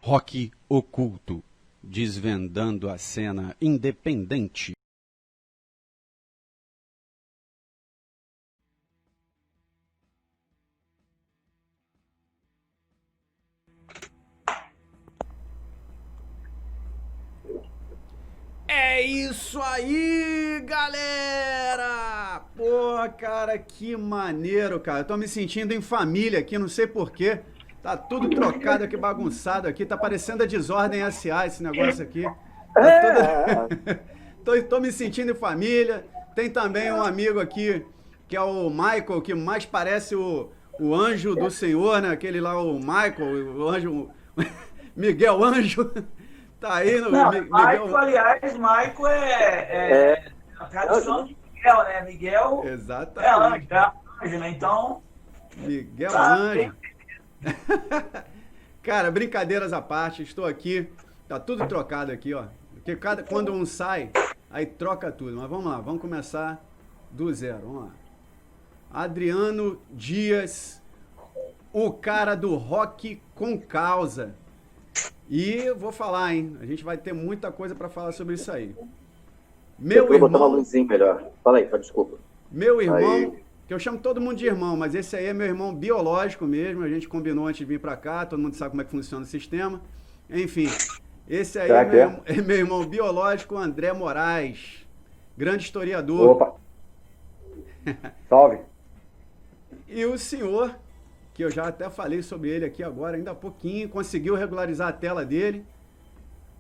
Rock Oculto, desvendando a cena independente. É isso aí, galera! Porra, cara, que maneiro, cara. Eu tô me sentindo em família aqui, não sei porquê. Tá tudo trocado aqui, bagunçado aqui. Tá parecendo a Desordem S.A. esse negócio aqui. Tá tudo... tô me sentindo em família. Tem também um amigo aqui, que é o Michael, que mais parece o anjo do Senhor, né? Aquele lá, o Michael, o anjo... Miguel Anjo. Tá aí no... Não, Miguel... Michael é a tradução de Miguel, né? Miguel Exatamente. é anjo, né? Então... Miguel Anjo. Cara, brincadeiras à parte, estou aqui, tá tudo trocado aqui, ó. Porque quando um sai, aí troca tudo. Mas vamos lá, vamos começar do zero, vamos lá. Adriano Dias, o cara do rock com causa. E eu vou falar, hein, a gente vai ter muita coisa para falar sobre isso aí. Eu vou botar uma luzinha melhor. Fala aí, desculpa. Meu irmão... Aí. Que eu chamo todo mundo de irmão, mas esse aí é meu irmão biológico mesmo, a gente combinou antes de vir pra cá, todo mundo sabe como é que funciona o sistema. Enfim, esse aí é meu irmão biológico, André Moraes, grande historiador. Opa! Salve! E o senhor, que eu já até falei sobre ele aqui agora, ainda há pouquinho, conseguiu regularizar a tela dele.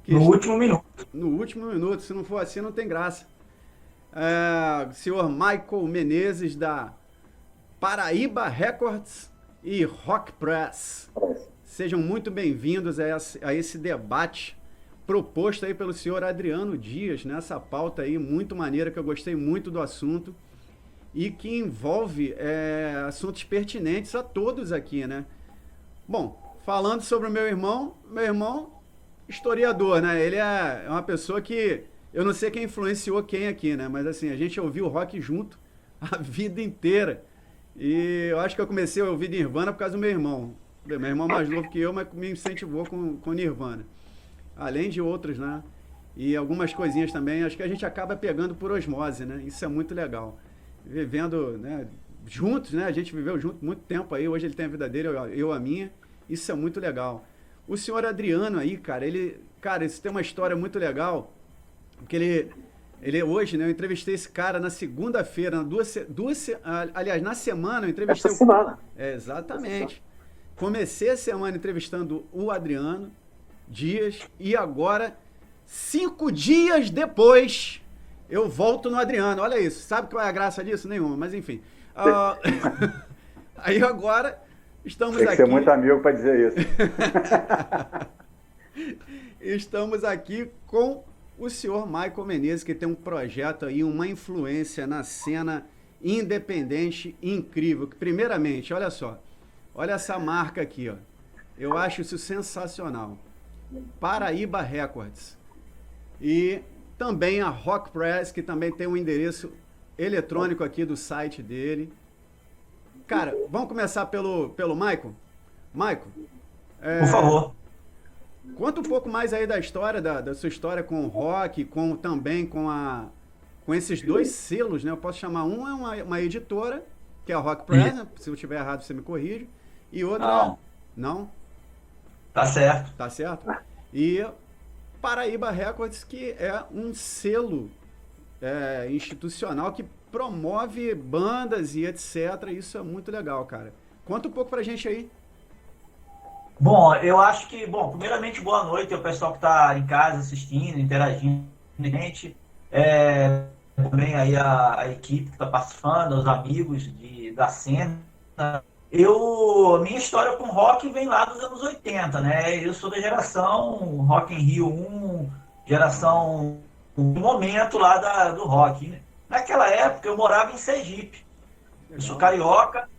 No último minuto. No último minuto, se não for assim não tem graça. Senhor Michael Menezes, da Paraíba Records e Rock Press. Sejam muito bem-vindos a esse debate proposto aí pelo senhor Adriano Dias, nessa pauta aí muito maneira, que eu gostei muito do assunto e que envolve assuntos pertinentes a todos aqui, né? Bom, falando sobre o meu irmão historiador, né? Ele é uma pessoa que... Eu não sei quem influenciou quem aqui, né? Mas assim, a gente ouviu rock junto a vida inteira. E eu acho que eu comecei a ouvir Nirvana por causa do meu irmão. Meu irmão mais novo que eu, mas me incentivou com Nirvana. Além de outros, né? E algumas coisinhas também, acho que a gente acaba pegando por osmose, né? Isso é muito legal. Vivendo, né, juntos, né? A gente viveu junto muito tempo aí. Hoje ele tem a vida dele, eu a minha. Isso é muito legal. O senhor Adriano aí, cara, isso tem uma história muito legal. Porque ele hoje, né, eu entrevistei esse cara na segunda-feira, aliás, na semana eu entrevistei... Essa semana. Exatamente. Comecei a semana entrevistando o Adriano Dias e agora, 5 dias depois, eu volto no Adriano. Olha isso, sabe qual é a graça disso? Nenhuma, mas enfim. Aí agora, estamos aqui... Tem que ser muito amigo para dizer isso. Estamos aqui com... o senhor Michael Menezes, que tem um projeto aí, uma influência na cena independente incrível. Que, primeiramente, olha só, olha essa marca aqui, ó. Eu acho isso sensacional. Paraíba Records. E também a Rock Press, que também tem um endereço eletrônico aqui do site dele. Cara, vamos começar pelo Michael? Michael, por favor. Conta um pouco mais aí da história, da sua história com o rock, também com esses dois selos, né? Eu posso chamar uma editora, que é a Rock Press, né? Se eu estiver errado você me corrige, e outra... Não? Tá certo. Tá certo? E Paraíba Records, que é um selo institucional que promove bandas e etc. Isso é muito legal, cara. Conta um pouco pra gente aí. Bom, eu acho que, primeiramente, boa noite ao pessoal que está em casa assistindo, interagindo com a gente. Também aí a equipe que está participando, os amigos da cena. Minha história com rock vem lá dos anos 80, né? Eu sou da geração Rock in Rio 1, geração momento lá do rock, né? Naquela época eu morava em Sergipe. Eu sou carioca.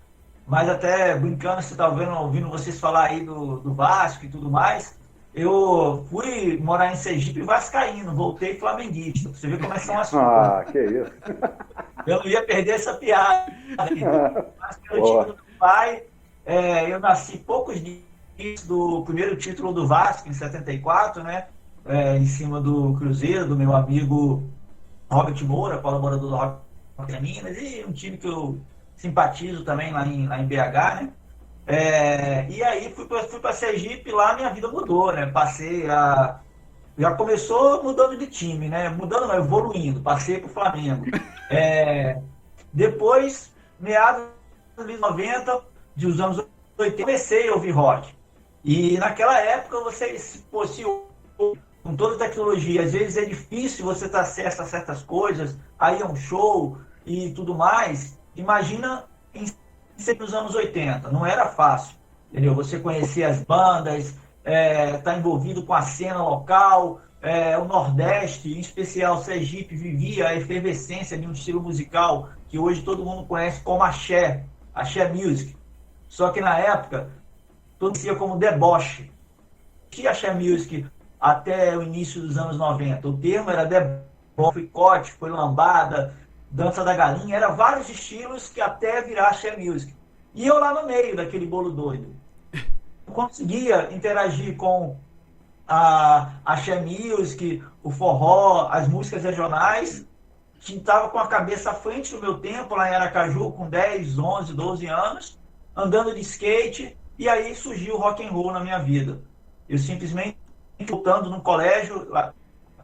Mas até brincando, você está ouvindo vocês falar aí do Vasco e tudo mais, eu fui morar em Sergipe vascaíno, voltei flamenguista. Você vê como é que são as coisas. Que isso. Eu não ia perder essa piada. Mas pelo time do meu pai, eu nasci poucos dias do primeiro título do Vasco, em 74, né? Em cima do Cruzeiro, do meu amigo Robert Moura, colaborador do Rock Minas, e um time que eu simpatizo também lá em BH, né? E aí fui para Sergipe, lá minha vida mudou, né? Já começou mudando de time, né? Mudando, não, evoluindo. Passei para o Flamengo. Depois, meados dos anos 90, dos anos 80, comecei a ouvir rock. E naquela época, com toda a tecnologia, às vezes é difícil você ter acesso a certas coisas, aí é um show e tudo mais. Imagina nos anos 80, não era fácil, entendeu? Você conhecer as bandas, tá envolvido com a cena local, o Nordeste, em especial Sergipe, vivia a efervescência de um estilo musical que hoje todo mundo conhece como axé music. Só que na época, todo mundo conhecia como deboche. Que axé music até o início dos anos 90? O termo era deboche, foi cote, foi lambada, dança da galinha, eram vários estilos que até virar axé music. E eu lá no meio daquele bolo doido. Conseguia interagir com a axé music, o forró, as músicas regionais, que estava com a cabeça à frente do meu tempo, lá em Aracaju, com 10, 11, 12 anos, andando de skate, e aí surgiu o rock and roll na minha vida. Eu simplesmente, voltando no colégio,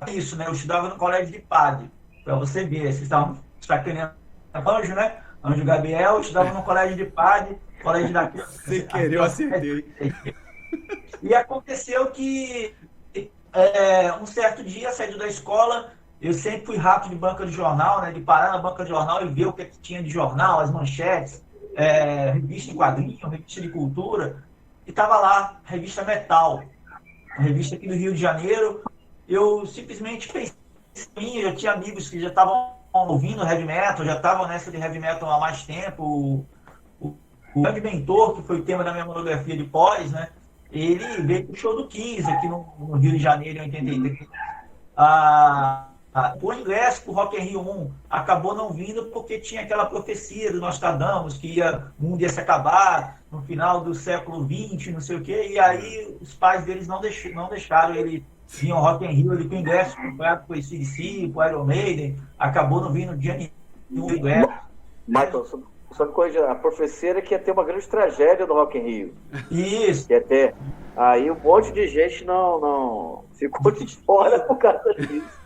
isso, né? Eu estudava no colégio de padre, para você ver, vocês estavam sacaneando Anjo, né? Anjo Gabriel, eu estudava no colégio de padre, colégio da... Sem querer, eu acertei. E aconteceu que um certo dia, saindo da escola, eu sempre fui rato de banca de jornal, né? De parar na banca de jornal e ver o que tinha de jornal, as manchetes, revista em quadrinho, revista de cultura, e estava lá, revista Metal, uma revista aqui do Rio de Janeiro. Eu simplesmente pensei em mim, eu tinha amigos que já estavam ouvindo heavy metal, já estavam nessa de heavy metal há mais tempo. O grande mentor, que foi o tema da minha monografia de pós, né? Ele veio pro show do 15 aqui no Rio de Janeiro, em 83. O ingresso pro Rock in Rio 1 acabou não vindo porque tinha aquela profecia do Nostradamus, que o mundo ia se acabar no final do século XX, não sei o quê, e aí os pais deles não deixaram ele vir ao Rock in Rio, ele com ingresso comprado pro AC/DC, pro Iron Maiden, acabou não vindo dia nenhum ingresso. Michael, só me corrija, a profecia era que ia ter uma grande tragédia no Rock in Rio. Isso. Que ia ter. Aí um monte de gente não ficou de fora por causa disso.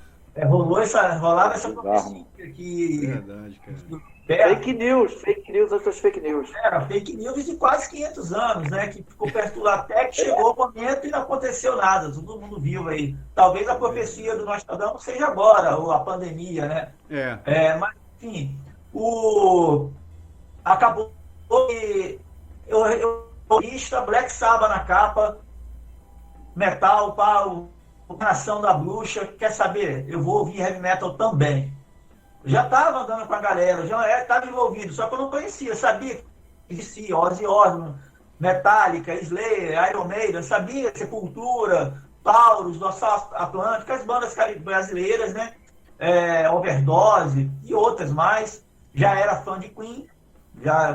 Rolava essa profecia que... Verdade, cara. Fake news, outras fake news. Era fake news de quase 500 anos, né? Que ficou perto lá até que chegou o momento e não aconteceu nada. Todo mundo viu aí. Talvez a profecia do Nostradamus seja agora, ou a pandemia, né? Mas, enfim, acabou que eu lista Black Sabbath na capa, metal, pau, Nação da Bruxa, quer saber? Eu vou ouvir heavy metal também. Já estava andando com a galera, já estava envolvido, só que eu não conhecia, sabia que existia Ozzy Osbourne, Metallica, Slayer, Iron Maiden, sabia Sepultura, Taurus, Nossa Atlântica, as bandas brasileiras, né? Overdose e outras mais. Já era fã de Queen,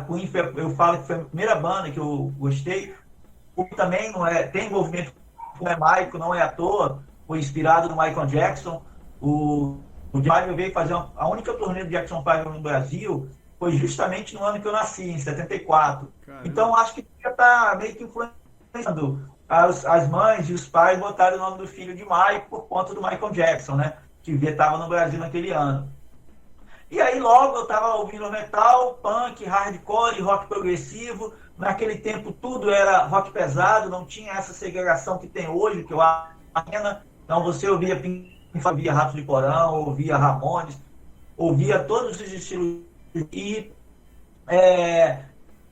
Queen eu falo que foi a primeira banda que eu gostei. Também tem envolvimento com o Michael, não é à toa, foi inspirado no Michael Jackson. O Jaime veio fazer a única turnê do Jackson 5 no Brasil, foi justamente no ano que eu nasci, em 74. Caramba. Então acho que já está meio que influenciando as mães e os pais botaram o nome do filho de Mike por conta do Michael Jackson, né? Que estava no Brasil naquele ano. E aí logo eu estava ouvindo metal, punk, hardcore, rock progressivo. Naquele tempo tudo era rock pesado, não tinha essa segregação que tem hoje, que eu acho. Então você ouvia ouvia Ratos de Porão, ouvia Ramones, ouvia todos os estilos e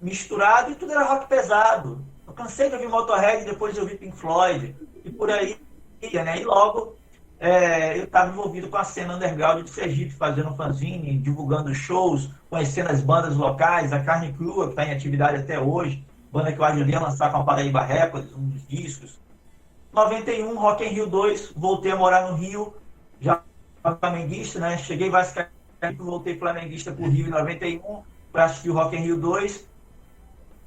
misturado, e tudo era rock pesado. Eu cansei de ouvir Motorhead, depois eu ouvi Pink Floyd, e por aí, né? E logo eu estava envolvido com a cena underground de Sergipe, fazendo fanzine, divulgando shows, conhecendo as bandas locais, a Carne Crua, que está em atividade até hoje, banda que eu ajudei a lançar com a Paraíba Records, um dos discos. 91, Rock in Rio 2, voltei a morar no Rio, já flamenguista, né? Cheguei vascaíno, voltei flamenguista pro Rio em 91, para assistir o Rock in Rio 2.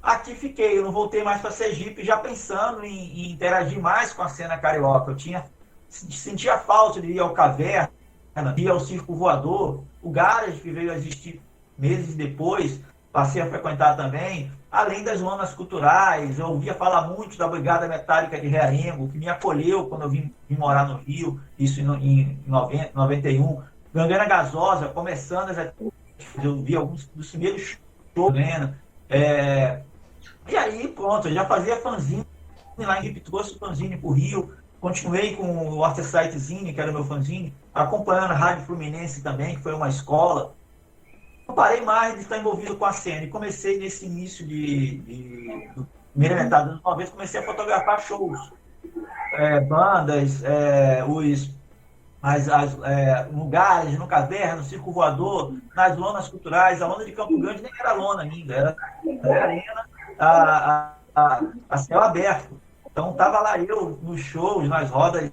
aqui fiquei, eu não voltei mais para Sergipe, já pensando em interagir mais com a cena carioca. Eu sentia falta de ir ao Caverna, ir ao Circo Voador, o Garage, que veio a existir meses depois, passei a frequentar também, além das lonas culturais. Eu ouvia falar muito da Brigada Metálica de Realengo, que me acolheu quando eu vim morar no Rio, isso em 91. Gangrena Gasosa, começando as atividades, eu vi alguns dos primeiros shows, né? E aí, pronto, eu já fazia fanzine lá em Rio, trouxe o fanzine para o Rio, continuei com o Artesite Zine, que era o meu fanzine, acompanhando a Rádio Fluminense também, que foi uma escola. Não parei mais de estar envolvido com a cena e comecei nesse início do primeira metade dos anos 90, comecei a fotografar shows, bandas, lugares, no Caverna, no Circo Voador, nas lonas culturais. A lona de Campo Grande nem era lona ainda, era arena, a céu aberto. Então estava lá eu nos shows, nas rodas,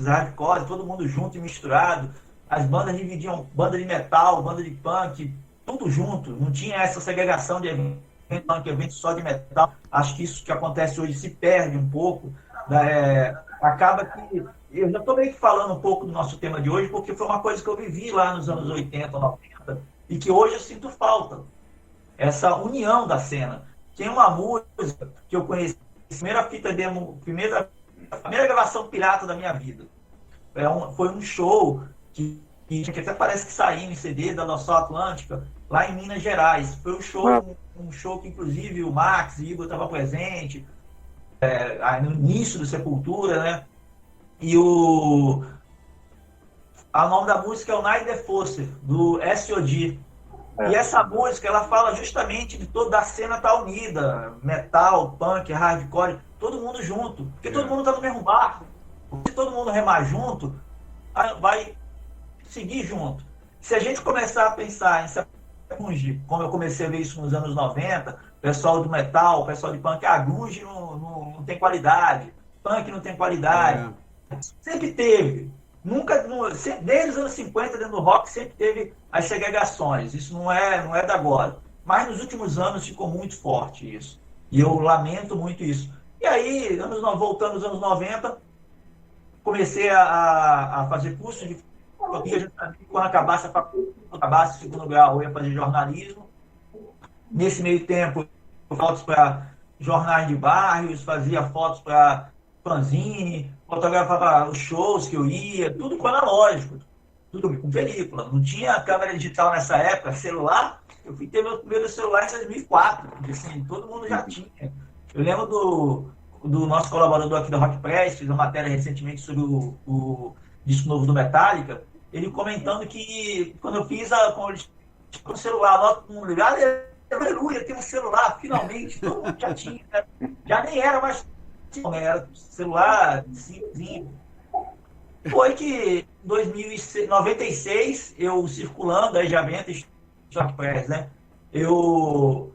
hardcore, todo mundo junto e misturado. As bandas dividiam banda de metal, banda de punk, tudo junto. Não tinha essa segregação de evento só de metal. Acho que isso que acontece hoje se perde um pouco. Acaba que... Eu já estou meio que falando um pouco do nosso tema de hoje, porque foi uma coisa que eu vivi lá nos anos 80, 90, e que hoje eu sinto falta. Essa união da cena. Tem uma música que eu conheci, primeira gravação pirata da minha vida. Foi um show que até parece que saiu em CD da Nossa Atlântica, lá em Minas Gerais. Foi um show que, inclusive, o Max e o Igor estavam presentes, no início do Sepultura, né? E o nome da música é o Night the Foster, do S.O.D. E essa música, ela fala justamente de toda a cena estar unida, metal, punk, hardcore, todo mundo junto, porque todo mundo está no mesmo barco. Se todo mundo remar junto, vai seguir junto. Se a gente começar a pensar em se grunge, como eu comecei a ver isso nos anos 90, pessoal do metal, pessoal de punk, grunge não tem qualidade, punk não tem qualidade. Sempre teve. Desde os anos 50, dentro do rock, sempre teve as segregações. Isso não é da agora. Mas nos últimos anos ficou muito forte isso. E eu lamento muito isso. E aí, voltando aos anos 90, comecei a fazer curso de fotografia. Quando acabasse o segundo grau, eu ia fazer jornalismo. Nesse meio tempo, fotos para jornais de bairros, fazia fotos para fanzine, fotografava os shows que eu ia, tudo com analógico, tudo com película. Não tinha câmera digital nessa época, celular. Eu fui ter meu primeiro celular em 2004, porque assim, todo mundo já tinha. Eu lembro do nosso colaborador aqui da Rock Press, fez uma matéria recentemente sobre o disco novo do Metallica, ele comentando que quando eu fiz o celular, todo mundo ligado, aleluia, tem um celular, finalmente, todo mundo já tinha, né? Já nem era mais, era celular simplesinho. Foi que em 96, eu circulando, aí já vem Rock Press, né? Eu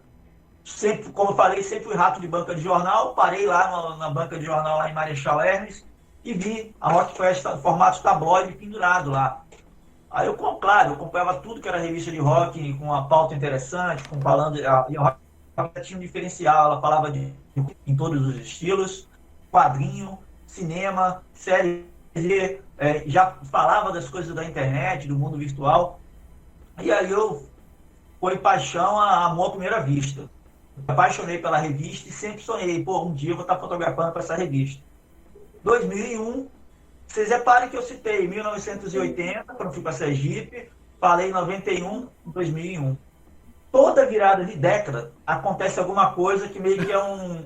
sempre, como eu falei, sempre fui rato de banca de jornal, parei lá na banca de jornal lá em Marechal Hermes e vi a Rock Press em formato tabloide pendurado lá. Aí eu comprava tudo que era revista de rock, com uma pauta interessante, e a Rock tinha um diferencial, ela falava em todos os estilos, quadrinho, cinema, série, já falava das coisas da internet, do mundo virtual. E aí foi paixão, amor à primeira vista. Me apaixonei pela revista e sempre sonhei, um dia eu vou estar fotografando para essa revista. 2001, vocês reparem que eu citei 1980, quando fui para Sergipe, falei 91, 2001. Toda virada de década acontece alguma coisa que meio que é um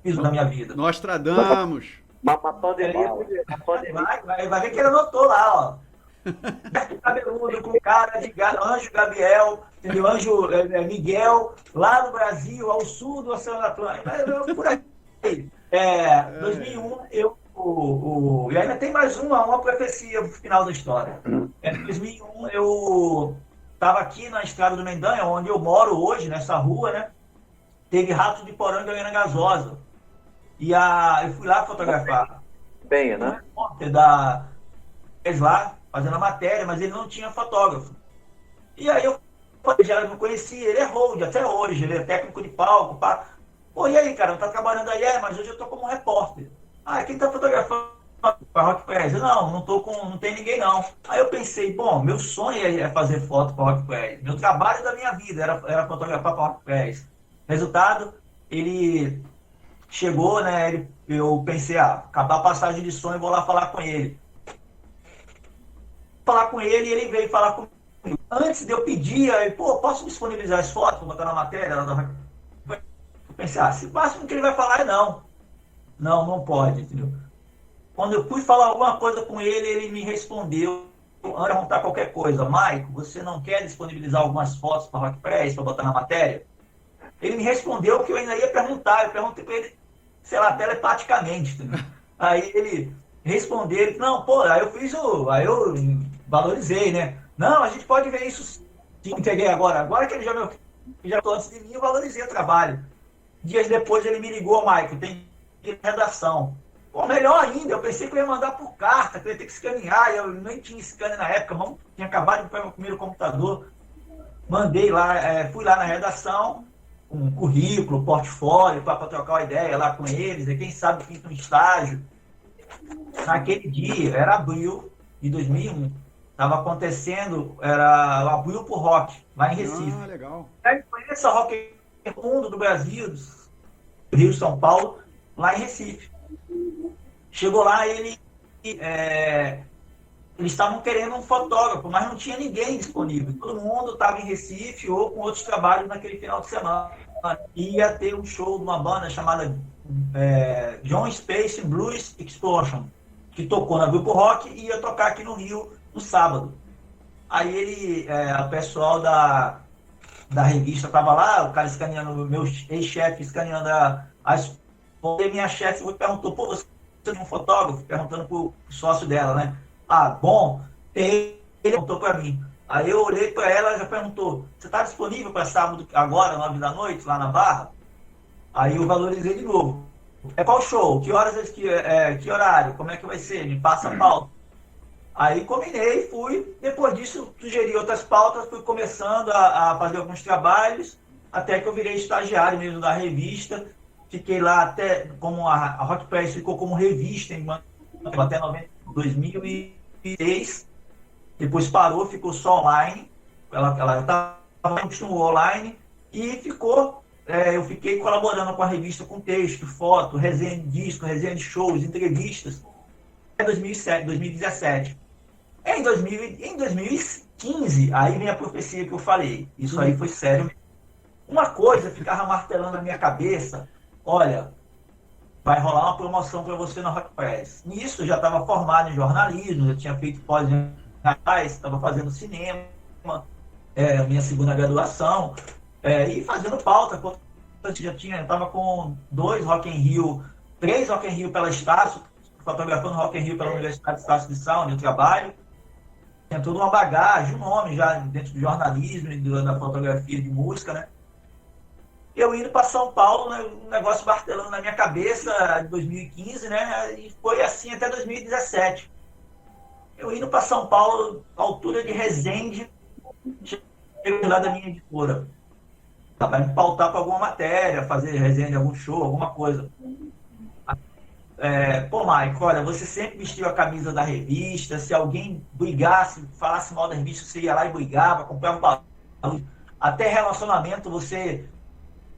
piso na minha vida. Nostradamus. Uma pandemia. Vai ver que ele anotou lá, ó. Cabeludo, com cara de Anjo Gabriel, entendeu? Anjo Miguel, lá no Brasil, ao sul do Oceano Atlântico. Por aí. 2001, e ainda tem mais uma profecia no final da história. Em 2001, eu estava aqui na Estrada do Mendanha, onde eu moro hoje, nessa rua, né? Teve rato de poranga Gangrena Gasosa. E eu fui lá fotografar. Bem, né? Lá, fazendo a matéria, mas ele não tinha fotógrafo. E aí eu Eu já não conhecia, ele é hold até hoje, ele é técnico de palco. Pá. Pô, e aí, cara, não tá trabalhando aí? Mas hoje eu tô como repórter. Ah, quem tá fotografando para Rock Press? Não tô com, não tem ninguém não. Aí eu pensei, bom, meu sonho é fazer foto para Rock Press. Meu trabalho da minha vida era fotografar para Rock Press. Resultado, ele chegou, né? Eu pensei, acabar a passagem de som e vou lá falar com ele. Falar com ele e ele veio falar comigo. Antes de eu pedir, aí, pô, posso disponibilizar as fotos, vou botar na matéria? Eu pensei, se o máximo que ele vai falar é não. Não, não pode, entendeu? Quando eu fui falar alguma coisa com ele, ele me respondeu, antes de perguntar qualquer coisa, Maico, você não quer disponibilizar algumas fotos para Rock Press, para botar na matéria? Ele me respondeu que eu ainda ia perguntar, eu perguntei para ele, sei lá, telepaticamente, entendeu? Aí ele respondeu, ele, não, pô, aí eu valorizei, né? Não, a gente pode ver isso sim, entreguei agora que ele já estou antes de mim, eu valorizei o trabalho. Dias depois ele me ligou, Maico, tem redação. Ou melhor ainda, eu pensei que eu ia mandar por carta, que eu ia ter que escanear, eu nem tinha scanner na época, tinha acabado de comprar meu primeiro computador. Mandei lá, fui lá na redação, um currículo, portfólio, para trocar uma ideia lá com eles, e quem sabe fiz um estágio. Naquele dia, era abril de 2001, estava acontecendo, era o Abril pro Rock, lá em Recife. Ah, legal. Aí conheço a Rock Mundo do Brasil, do Rio, São Paulo, lá em Recife. Chegou lá, eles estavam querendo um fotógrafo, mas não tinha ninguém disponível. Todo mundo estava em Recife ou com outros trabalhos naquele final de semana. Ia ter um show de uma banda chamada John Space Blues Explosion, que tocou na Grupo Rock e ia tocar aqui no Rio no sábado. Aí o pessoal da revista estava lá, o cara escaneando, meu ex-chefe escaneando as fotos, e minha chefe perguntou, pô, você tem um fotógrafo? Perguntando pro sócio dela, né? Bom, ele perguntou para mim. Aí eu olhei para ela e já perguntou, você está disponível para sábado agora, 9 da noite, lá na Barra? Aí eu valorizei de novo. Qual show? Que horas, que horário? Como é que vai ser? Me passa a pauta. Aí combinei, fui. Depois disso, sugeri outras pautas, fui começando a fazer alguns trabalhos, até que eu virei estagiário mesmo da revista. Fiquei lá até, como a Rock Press ficou como revista até 2006. Depois parou, ficou só online. Ela continuou online e ficou. Eu fiquei colaborando com a revista com texto, foto, resenha de disco, resenha de shows, entrevistas. Até 2017. Em 2015, aí vem a profecia que eu falei. Isso aí foi sério. Uma coisa ficava martelando na minha cabeça. Olha, vai rolar uma promoção para você na Rock Press. Nisso, eu já estava formado em jornalismo, já tinha feito pós estava fazendo cinema, minha segunda graduação, e fazendo pauta. Já estava com 3 Rock in Rio pela Estácio, fotografando Rock in Rio pela Universidade de Estácio de Sá, onde eu trabalho. Tinha toda uma bagagem, um nome já dentro do jornalismo e da fotografia de música, né? Eu indo para São Paulo, né, um negócio martelando na minha cabeça em 2015, né? E foi assim até 2017. Eu indo para São Paulo, altura de Resende, cheguei lá da minha editora. Vai me pautar para alguma matéria, fazer resenha de algum show, alguma coisa. Pô, Maico, olha, você sempre vestiu a camisa da revista, se alguém brigasse, falasse mal da revista, você ia lá e brigava, comprava um balão. Até relacionamento você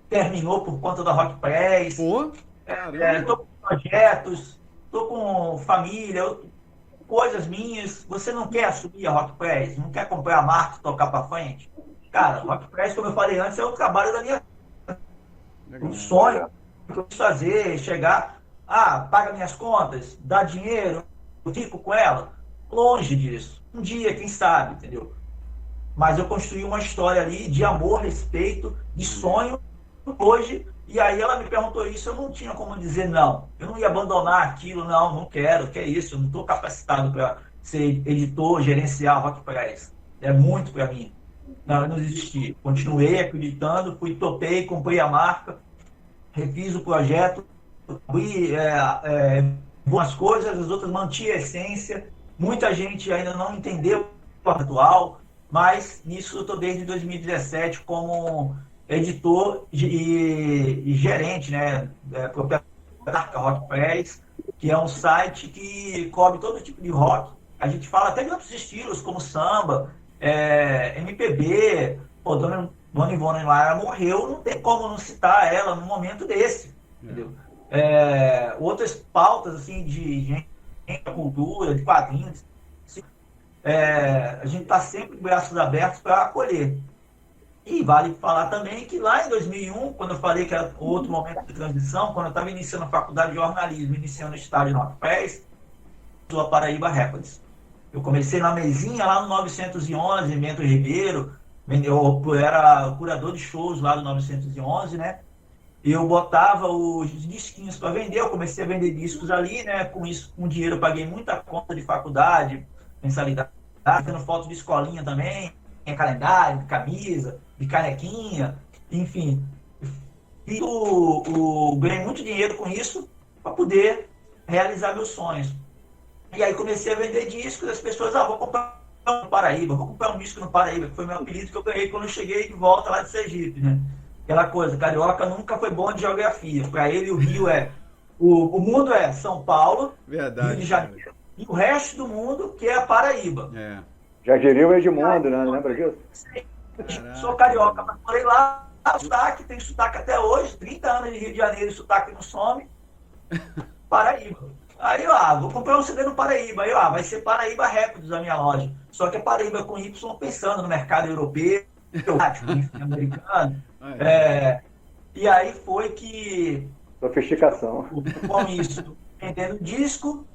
terminou por conta da Rock Press. Pô, tô com projetos, tô com família, coisas minhas. Você não quer assumir a Rock Press? Não quer comprar a marca e tocar para frente? Cara, Rock Press, como eu falei antes, é o trabalho da minha vida. Um sonho que eu quis fazer, chegar, paga minhas contas, dá dinheiro, eu fico com ela. Longe disso. Um dia, quem sabe, entendeu? Mas eu construí uma história ali de amor, respeito, de sonho hoje. E aí ela me perguntou isso, eu não tinha como dizer não. Eu não ia abandonar aquilo, não quero, que é isso, eu não estou capacitado para ser editor, gerenciar a Rock Press. É muito para mim. Não, eu não desisti. Continuei acreditando, topei, comprei a marca, refiz o projeto, abri algumas coisas, as outras mantinha a essência. Muita gente ainda não entendeu o atual, mas nisso eu estou desde 2017 como editor e gerente, né, proprietário da Rock Press, que é um site que cobre todo tipo de rock. A gente fala até de outros estilos, como samba, MPB. Pô, Dona Ivone Lara morreu, não tem como não citar ela num momento desse, entendeu? Outras pautas, assim, de gente da cultura, de quadrinhos, assim, a gente está sempre de braços abertos para acolher. E vale falar também que lá em 2001, quando eu falei que era outro momento de transição, quando eu estava iniciando a faculdade de jornalismo, iniciando o estágio no Rockpress, a Paraíba Records. Eu comecei na mesinha lá no 911, Bento Ribeiro, eu era curador de shows lá do 911, né? Eu botava os disquinhos para vender, eu comecei a vender discos ali, né? Com isso, com dinheiro eu paguei muita conta de faculdade, mensalidade, tendo foto de escolinha também, calendário, de camisa, de canequinha, enfim. E ganhei muito dinheiro com isso para poder realizar meus sonhos. E aí comecei a vender discos, as pessoas, vou comprar um Paraíba, vou comprar um disco no Paraíba, que foi meu apelido que eu ganhei quando eu cheguei de volta lá de Sergipe, né? Aquela coisa, carioca nunca foi bom de geografia. Para ele o Rio o mundo é São Paulo, Verdade, Rio de Janeiro, cara. E o resto do mundo que é a Paraíba. Já diria o Edmundo, né? Lembra disso? Sou carioca, mas morei lá, sotaque, tem sotaque até hoje, 30 anos de Rio de Janeiro, sotaque não some. Paraíba. Aí, vou comprar um CD no Paraíba. Aí, vai ser Paraíba Records a minha loja. Só que é Paraíba com Y, pensando no mercado europeu, americano. E aí foi que... Sofisticação. Com isso, vendendo disco,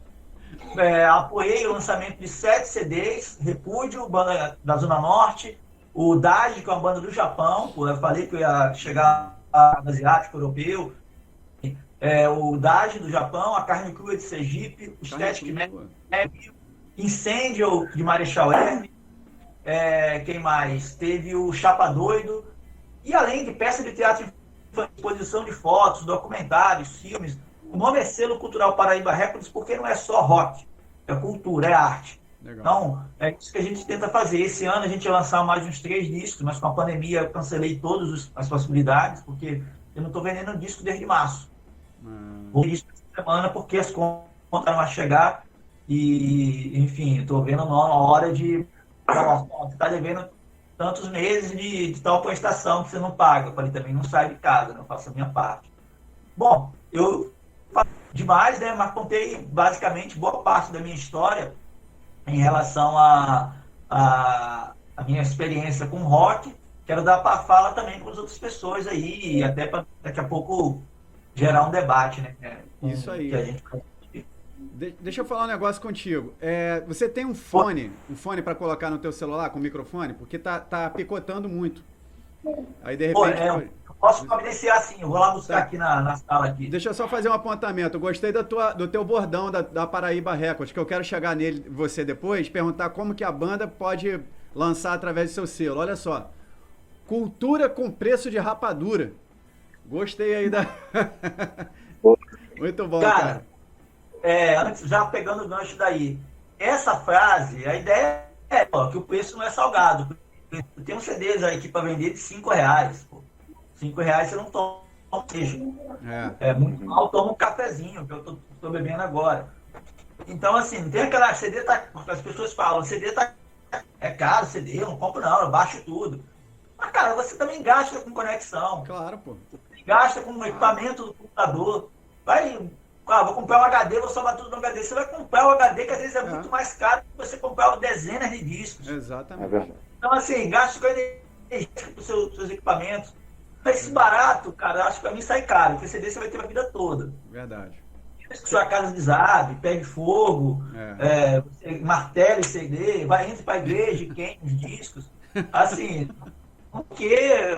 apoiei o lançamento de 7 CDs, Repúdio, banda da Zona Norte, o Daji, que é uma banda do Japão, eu falei que eu ia chegar no asiático, europeu, o Daji do Japão, a Carne Crua de Sergipe, o Static Man, Incêndio de Marechal Hermes, quem mais? Teve o Chapa Doido, e além de peça de teatro, exposição de fotos, documentários, filmes. O nome é Selo Cultural Paraíba Records porque não é só rock, é cultura, é arte. Legal. Então, é isso que a gente tenta fazer. Esse ano a gente ia lançar mais uns 3 discos, mas com a pandemia eu cancelei todas as possibilidades, porque eu não estou vendendo disco desde março. Vou isso essa semana porque as contas vão chegar e, enfim, estou vendo uma hora de... Você está devendo tantos meses de tal prestação que você não paga. Eu falei, também não saio de casa, não faço a minha parte. Bom, eu falei demais, né? Mas contei basicamente boa parte da minha história em relação a minha experiência com rock. Quero dar para fala também com as outras pessoas aí, e até para daqui a pouco gerar um debate, né? Isso aí. Que a gente... Deixa eu falar um negócio contigo. Você tem um fone para colocar no teu celular com microfone? Porque tá picotando muito. Aí de repente... eu posso providenciar sim, eu vou lá buscar aqui na sala aqui. Deixa eu só fazer um apontamento. Eu gostei do teu bordão da Paraíba Records, que eu quero chegar nele, você depois, perguntar como que a banda pode lançar através do seu selo. Olha só. Cultura com preço de rapadura. Gostei aí da... Muito bom, cara. Antes, já pegando o gancho daí, essa frase, a ideia é que o preço não é salgado. Tem uns CDs aí aqui para vender de R$5. Pô. R$5 você não toma queijo. Muito mal, toma um cafezinho, que eu tô bebendo agora. Então, assim, não tem aquela CD, as pessoas falam, CD é caro, CD, eu não compro não, eu baixo tudo. Mas, cara, você também gasta com conexão. Claro, pô. Gasta com o equipamento do computador. Vou comprar um HD, vou salvar tudo no HD. Você vai comprar um HD que às vezes é muito mais caro que você comprar dezenas de discos. Exatamente. Então, assim, gasto com energia para os seus equipamentos. Esse barato, cara, acho que pra mim sai caro. Porque CD você vai ter a vida toda. Verdade. Sua casa desabe, pegue fogo, você martela esse CD, vai indo para a igreja e queima os discos. Assim, porque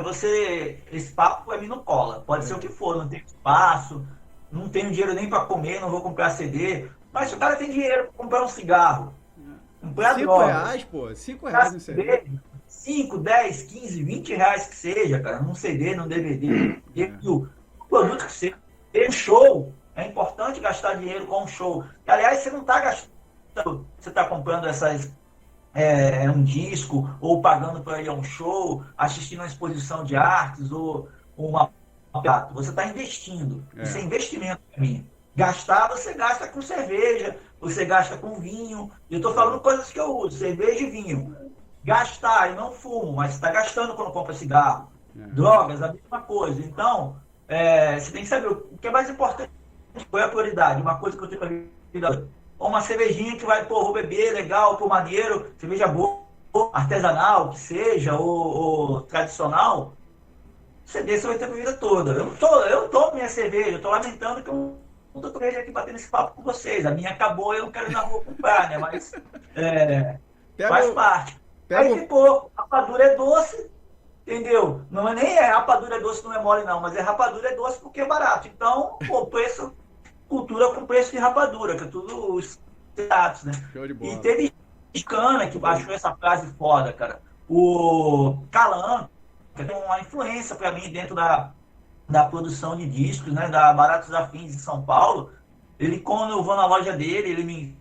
esse papo pra mim não cola. Pode ser o que for, não tem espaço, não tenho dinheiro nem para comer, não vou comprar CD. Mas se o cara tem dinheiro para comprar um cigarro, comprar R$5, pô, R$5 no CD. 5, 10, 15, R$20 que seja, cara, num CD, num DVD, o produto que seja, um show, é importante gastar dinheiro com um show. E, aliás, você não está gastando, você está comprando essas um disco, ou pagando para ir a um show, assistindo uma exposição de artes, ou uma... Você está investindo. Isso é investimento para mim. Gastar, você gasta com cerveja, você gasta com vinho. Eu estou falando coisas que eu uso, cerveja e vinho. Gastar, e não fumo, mas está gastando quando compra cigarro. Drogas, a mesma coisa. Então, você tem que saber o que é mais importante. Qual é a prioridade? Uma coisa que eu tenho para vida. Ou uma cervejinha que vai, pô, vou beber, legal, pô, maneiro, cerveja boa, artesanal, que seja, ou tradicional. Você vai ter a vida toda. Eu tomo minha cerveja, eu tô lamentando que eu não tô aqui batendo esse papo com vocês. A minha acabou, eu não quero ir na rua comprar, né? Mas faz parte. Aí ficou, rapadura é doce, entendeu? Não é nem rapadura é doce, não é mole não, mas rapadura é doce porque é barato. Então, pô, preço, cultura com preço de rapadura, que é tudo status, né? E teve Cana que baixou essa frase foda, cara. O Calan, que tem uma influência para mim dentro da produção de discos, né, da Baratos Afins de São Paulo. Ele, quando eu vou na loja dele, ele me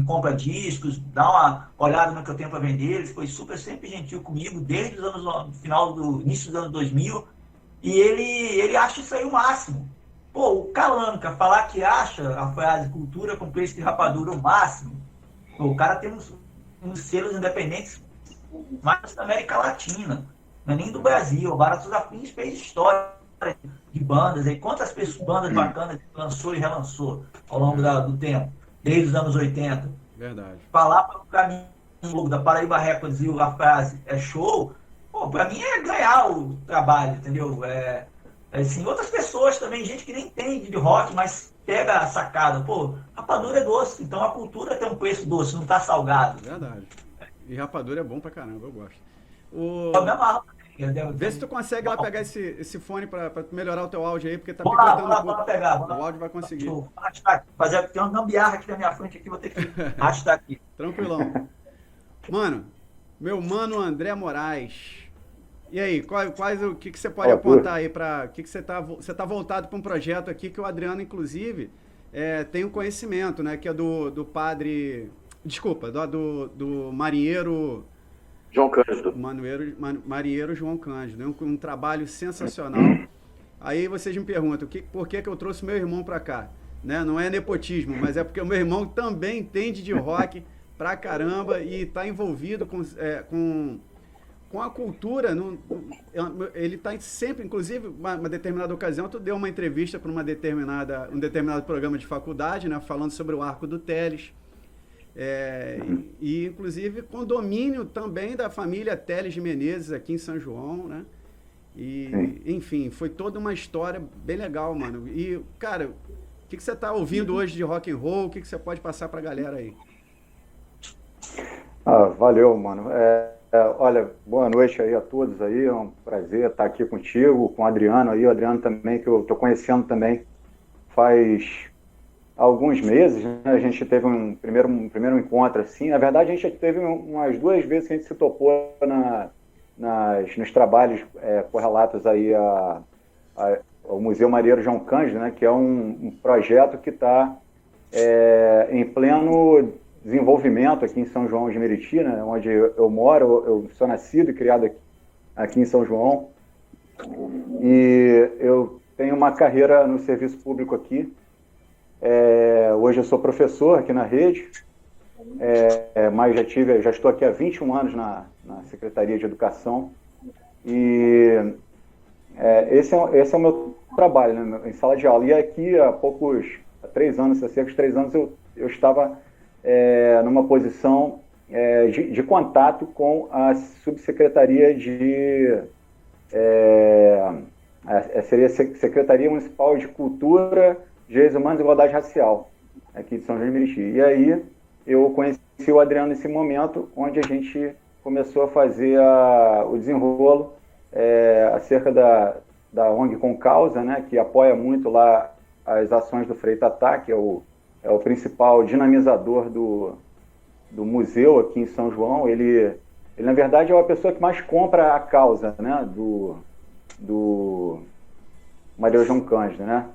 compra discos, dá uma olhada no que eu tenho para vender. Ele foi sempre gentil comigo, desde os anos, início dos anos 2000, e ele acha isso aí o máximo. Pô, o Calanca falar que acha a frase cultura com preço de rapadura o máximo, pô, o cara tem uns selos independentes mais da América Latina, não é nem do Brasil. O Baratos Afins fez história de bandas, aí quantas bandas bacanas lançou e relançou ao longo do tempo, desde os anos 80. Verdade. Falar para mim da Paraíba Records e a frase é show, pô, para mim é ganhar o trabalho, entendeu? Assim, outras pessoas também, gente que nem entende de rock, mas pega a sacada, pô, rapadura é doce, então a cultura tem um preço doce, não tá salgado. Verdade. E rapadura é bom pra caramba, eu gosto. Eu me amarro. Vê se tu consegue lá pegar esse fone pra melhorar o teu áudio aí, porque tá picotando um pouco. Pegar, o áudio vai conseguir. Tem uma gambiarra aqui na minha frente, aqui, vou ter que arrastar aqui. Tranquilão. Mano, meu mano André Moraes. E aí, o que você pode apontar aí para que você tá voltado para um projeto aqui que o Adriano, inclusive, tem um conhecimento, né? Que é do padre... Desculpa, do marinheiro... João Cândido. Marinheiro João Cândido. Um trabalho sensacional. Aí vocês me perguntam, por que eu trouxe meu irmão para cá? Né? Não é nepotismo, mas é porque o meu irmão também entende de rock pra caramba e tá envolvido com a cultura. Ele está sempre, inclusive, uma determinada ocasião, tu deu uma entrevista para um determinado programa de faculdade, né, falando sobre o Arco do Teles. E inclusive com domínio também da família Teles de Menezes aqui em São João, né? E, enfim, foi toda uma história bem legal, mano. E, cara, o que você tá ouvindo hoje de rock and roll? O que você pode passar pra galera aí? Valeu, mano. Olha, boa noite aí a todos aí, é um prazer estar aqui contigo, com o Adriano aí, o Adriano também, que eu tô conhecendo também faz alguns meses, né? A gente teve um primeiro encontro assim. Na verdade, a gente teve umas 2 vezes que a gente se topou nos trabalhos correlatos aí ao Museu Marinheiro João Cândido, né? Que é um projeto que está em pleno desenvolvimento aqui em São João de Meriti, né? Onde eu moro. Eu sou nascido e criado aqui em São João, e eu tenho uma carreira no serviço público aqui. Hoje eu sou professor aqui na rede, mas já estou aqui há 21 anos na Secretaria de Educação, e esse é o meu trabalho, né, em sala de aula. E aqui há 3 anos, há cerca de 3 anos, eu estava numa posição de contato com a Subsecretaria seria Secretaria Municipal de Cultura, Direitos Humanos e Igualdade Racial, aqui de São João de Meriti. E aí eu conheci o Adriano nesse momento, onde a gente começou a fazer o desenrolo acerca da ONG Com Causa, né, que apoia muito lá as ações do Frei Tatá, que é o principal dinamizador do museu aqui em São João. Ele, na verdade, é a pessoa que mais compra a causa, né, do Maria João Cândido, né?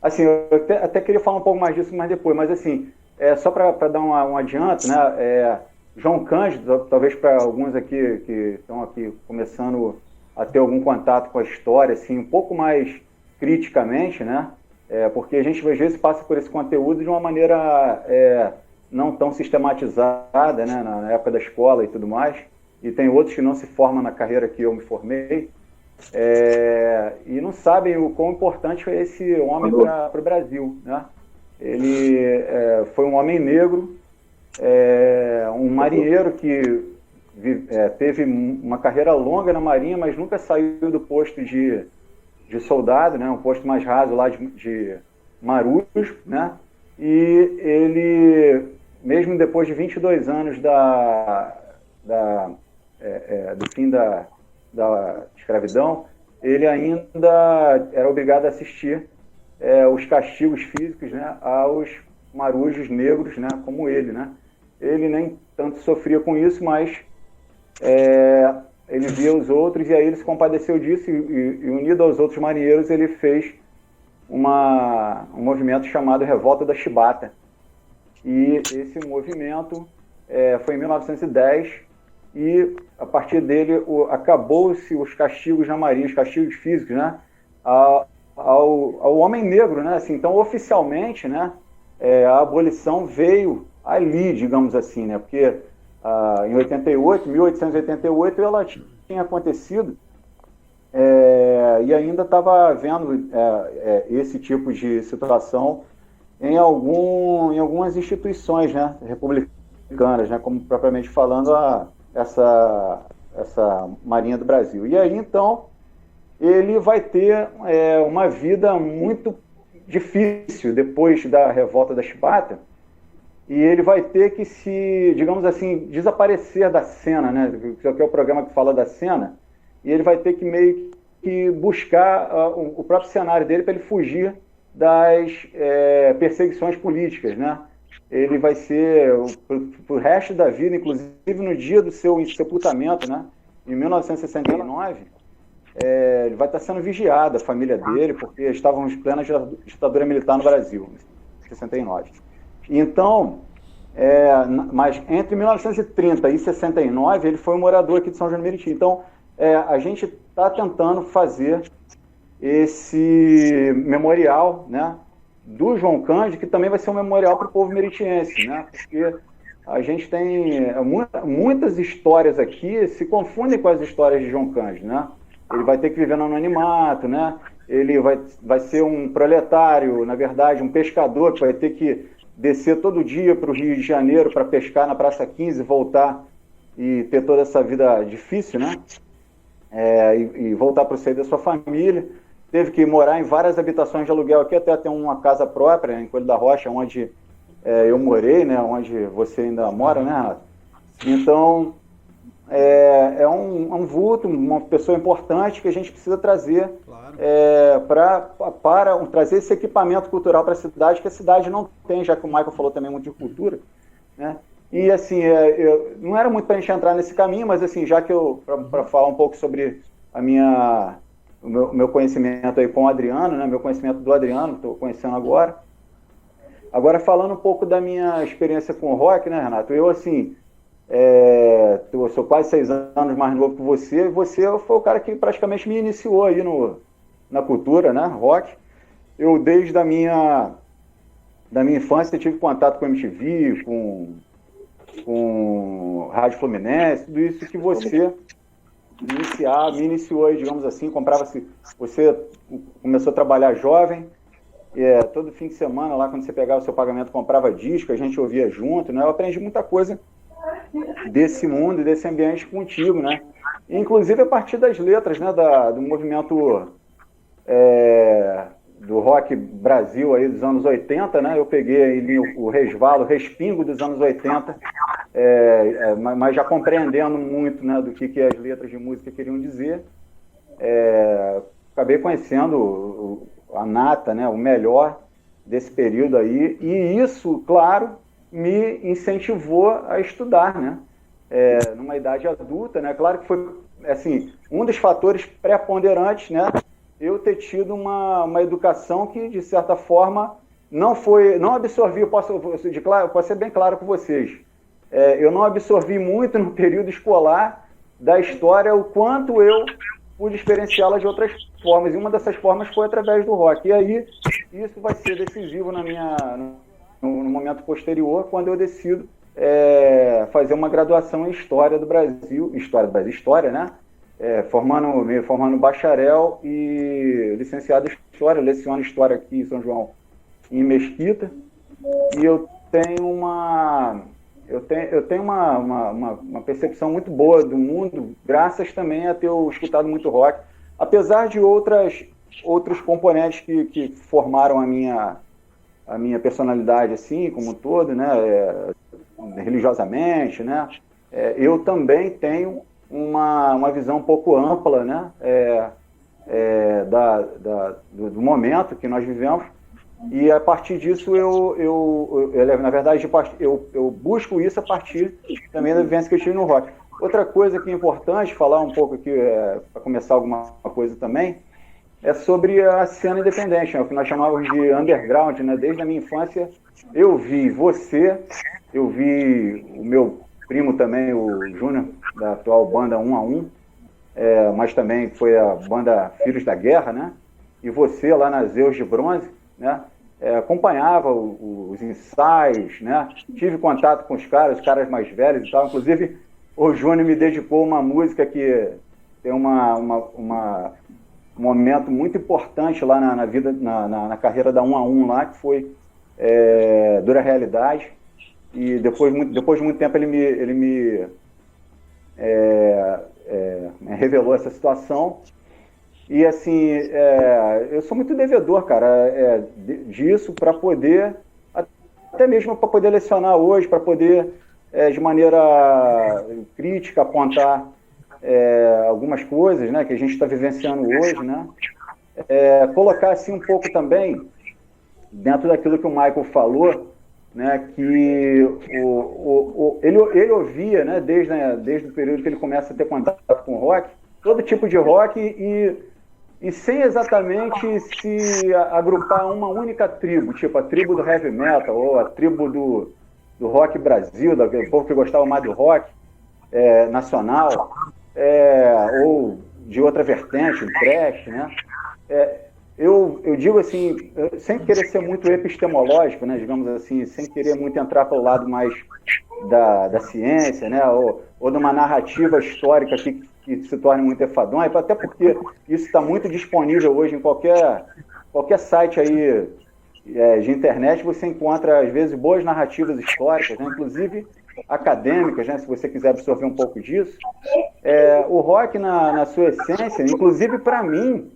Assim, eu até queria falar um pouco mais disso mais depois, mas assim, só para dar um adianto, né, João Cândido, talvez para alguns aqui que estão aqui começando a ter algum contato com a história, assim, um pouco mais criticamente, né? Porque a gente às vezes passa por esse conteúdo de uma maneira não tão sistematizada, né? Na época da escola e tudo mais, e tem outros que não se formam na carreira que eu me formei, e não sabem o quão importante foi esse homem para o Brasil, né? Ele foi um homem negro, um marinheiro que teve uma carreira longa na Marinha, mas nunca saiu do posto de soldado, né? Um posto mais raso lá de Marujos, né? E ele, mesmo depois de 22 anos do fim da escravidão, ele ainda era obrigado a assistir os castigos físicos, né, aos marujos negros, né, como ele, né? Ele nem tanto sofria com isso, mas ele via os outros e aí ele se compadeceu disso e unido aos outros marinheiros, ele fez um movimento chamado Revolta da Chibata. E esse movimento foi em 1910 e a partir dele acabou-se os castigos na Marinha, os castigos físicos, né, ao homem negro, né? Assim, então, oficialmente, né, a abolição veio ali, digamos assim, né? Porque em 1888, ela tinha acontecido e ainda estava havendo esse tipo de situação em algumas instituições, né, republicanas, né, como propriamente falando essa Marinha do Brasil. E aí, então, ele vai ter uma vida muito difícil depois da Revolta da Chibata, e ele vai ter que se, digamos assim, desaparecer da cena, né? Que é o programa que fala da cena, e ele vai ter que meio que buscar o próprio cenário dele para ele fugir das perseguições políticas, né? Ele vai ser, pro resto da vida, inclusive no dia do seu sepultamento, né? Em 1969, ele vai estar sendo vigiado, a família dele, porque estavam em plena ditadura militar no Brasil, em 69. Então, mas entre 1930 e 69, ele foi um morador aqui de São João do Meriti. Então, a gente está tentando fazer esse memorial, né, do João Cândido, que também vai ser um memorial para o povo meritiense, né, porque a gente tem muitas histórias aqui se confundem com as histórias de João Cândido, né? Ele vai ter que viver no anonimato, né? Ele vai ser um proletário, na verdade, um pescador que vai ter que descer todo dia para o Rio de Janeiro para pescar na Praça 15, voltar e ter toda essa vida difícil, né? E voltar para o seio da sua família. Teve que morar em várias habitações de aluguel aqui, até ter uma casa própria, em Coelho da Rocha, onde eu morei, né? Onde você ainda mora, né, Renato? Então, é um vulto, uma pessoa importante que a gente precisa trazer, claro, para trazer esse equipamento cultural para a cidade, que a cidade não tem, já que o Michael falou também muito de cultura, né? E assim, não era muito para a gente entrar nesse caminho, mas assim, já que para falar um pouco sobre o meu conhecimento aí com o Adriano, né? Meu conhecimento do Adriano, estou conhecendo agora. Agora, falando um pouco da minha experiência com o rock, né, Renato? Eu, assim, eu sou quase 6 anos mais novo que você, e você foi o cara que praticamente me iniciou aí na cultura, né, rock. Eu, desde a minha infância, tive contato com MTV, com Rádio Fluminense, tudo isso que você me iniciou aí, digamos assim, você começou a trabalhar jovem, todo fim de semana, lá quando você pegava o seu pagamento, comprava disco, a gente ouvia junto, né? Eu aprendi muita coisa desse mundo e desse ambiente contigo, né? Inclusive a partir das letras, né, do movimento do rock Brasil aí dos anos 80, né? Eu peguei ali o respingo dos anos 80, mas já compreendendo muito, né, do que as letras de música queriam dizer. Acabei conhecendo a nata, né, o melhor desse período aí, e isso, claro, me incentivou a estudar, né, numa idade adulta, né, claro que foi, assim, um dos fatores preponderantes, né, eu ter tido uma educação que, de certa forma, não absorvi, eu posso ser bem claro com vocês, eu não absorvi muito no período escolar da história o quanto eu pude experienciá-la de outras formas. E uma dessas formas foi através do rock. E aí, isso vai ser decisivo no momento posterior, quando eu decido fazer uma graduação em História do Brasil, História, né? Me formando bacharel e licenciado em História. Eu leciono História aqui em São João, em Mesquita. E eu tenho uma percepção muito boa do mundo, graças também a ter escutado muito rock, apesar de outros componentes que formaram a minha personalidade, assim, como um todo, né, religiosamente, né, eu também tenho uma visão um pouco ampla, né, do momento que nós vivemos. E a partir disso, na verdade, eu busco isso a partir também da vivência que eu tive no rock. Outra coisa que é importante falar um pouco aqui, para começar alguma coisa também, é sobre a cena independente, né, o que nós chamávamos de underground, né? Desde a minha infância, eu vi eu vi o meu primo também, o Júnior, da atual banda 1 a 1, mas também foi a banda Filhos da Guerra, né? E você lá na Zeus de Bronze, né? Acompanhava os ensaios, né? Tive contato com os caras mais velhos e tal. Inclusive, o Júnior me dedicou uma música que tem um momento muito importante lá na vida, na carreira da 1 a 1 lá, que foi Dura Realidade. E depois de muito tempo ele me revelou essa situação. E assim, eu sou muito devedor, cara, disso, para poder, até mesmo para poder lecionar hoje, para poder, de maneira crítica, apontar algumas coisas, né, que a gente está vivenciando hoje, né, colocar assim um pouco também, dentro daquilo que o Michael falou, né, que ele ouvia, né, desde o período que ele começa a ter contato com o rock, todo tipo de rock e sem exatamente se agrupar uma única tribo, tipo a tribo do heavy metal, ou a tribo do rock Brasil, do povo que gostava mais do rock nacional, ou de outra vertente, do thrash, né? Eu digo assim, sem querer ser muito epistemológico, né, digamos assim, sem querer muito entrar pelo lado mais da ciência, né, ou de uma narrativa histórica que se torne muito enfadonha, até porque isso está muito disponível hoje em qualquer site aí de internet. Você encontra, às vezes, boas narrativas históricas, né, inclusive acadêmicas, né, se você quiser absorver um pouco disso. O rock, na sua essência, inclusive para mim,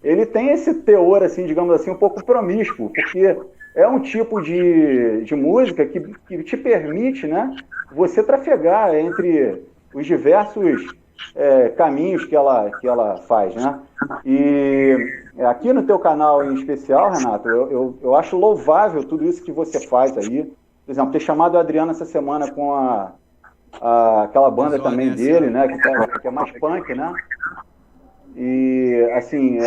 ele tem esse teor, assim, digamos assim, um pouco promíscuo, porque é um tipo de música que te permite, né, você trafegar entre os diversos caminhos que ela faz, né? E aqui no teu canal em especial, Renato, eu acho louvável tudo isso que você faz aí. Por exemplo, ter chamado a Adriana essa semana com aquela banda também dele, né? Que é mais punk, né? E, assim,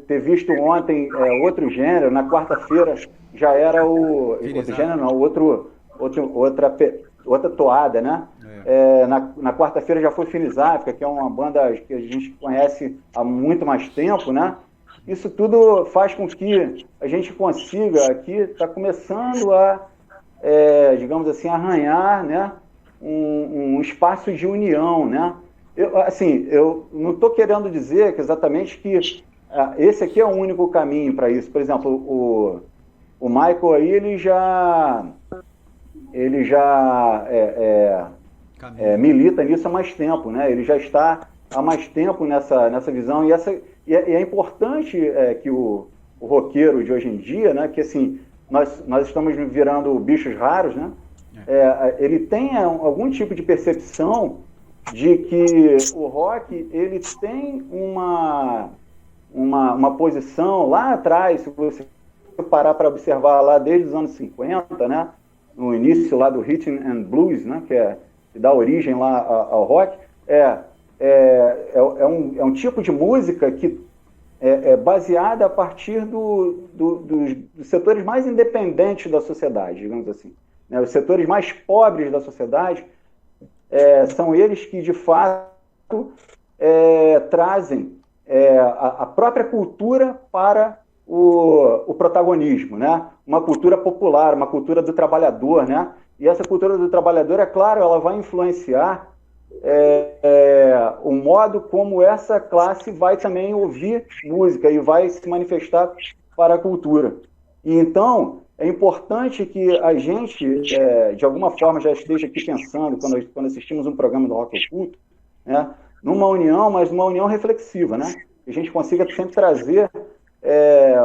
ter visto ontem outro gênero, na quarta-feira já era outro gênero, não, outra toada, né? Na quarta-feira já foi Finizáfrica, que é uma banda que a gente conhece há muito mais tempo, né? Isso tudo faz com que a gente consiga aqui, está começando a, digamos assim, arranhar, né, um espaço de união, né? Eu não estou querendo dizer que exatamente que esse aqui é o único caminho para isso. Por exemplo, o Michael aí, ele já milita nisso há mais tempo, né? Ele já está há mais tempo nessa visão, e é importante que o roqueiro de hoje em dia, né, que assim, nós estamos virando bichos raros, né? Ele tenha algum tipo de percepção de que o rock, ele tem uma posição lá atrás, se você parar para observar lá desde os anos 50, né, no início lá do Rhythm and Blues, né, que dá origem lá ao rock, é um tipo de música que é baseada a partir dos setores mais independentes da sociedade, digamos assim. né? Os setores mais pobres da sociedade são eles que, de fato, trazem a própria cultura para o protagonismo, né? Uma cultura popular, uma cultura do trabalhador, né? E essa cultura do trabalhador, é claro, ela vai influenciar o modo como essa classe vai também ouvir música e vai se manifestar para a cultura. E então, é importante que a gente, de alguma forma, já esteja aqui pensando, quando assistimos um programa do Rock Oculto, né, numa união, mas numa união reflexiva, né? Que a gente consiga sempre trazer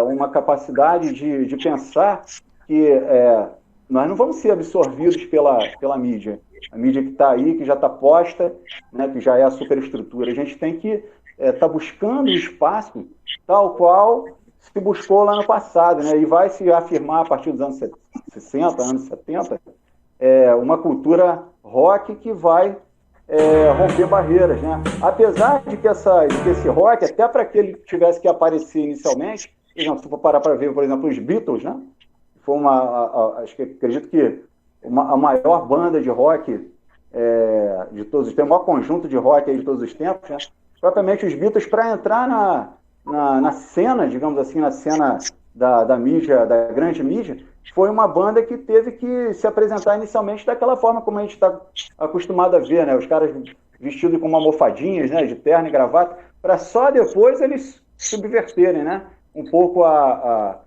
uma capacidade de pensar que nós não vamos ser absorvidos pela mídia. A mídia que está aí, que já está posta, né, que já é a superestrutura. A gente tem que estar buscando o espaço tal qual se buscou lá no passado, né, e vai se afirmar a partir dos anos 60, anos 70, uma cultura rock que vai romper barreiras, né? Apesar de que esse rock, até para que ele tivesse que aparecer inicialmente, se for parar para ver, por exemplo, os Beatles, né? Foi acredito que a maior banda de rock de todos os tempos, o maior conjunto de rock aí de todos os tempos, né? Propriamente os Beatles, para entrar na cena, digamos assim, na cena da mídia, da grande mídia, foi uma banda que teve que se apresentar inicialmente daquela forma como a gente está acostumado a ver, né? Os caras vestidos com almofadinhas, né? De terno e gravata, para só depois eles subverterem, né? Um pouco a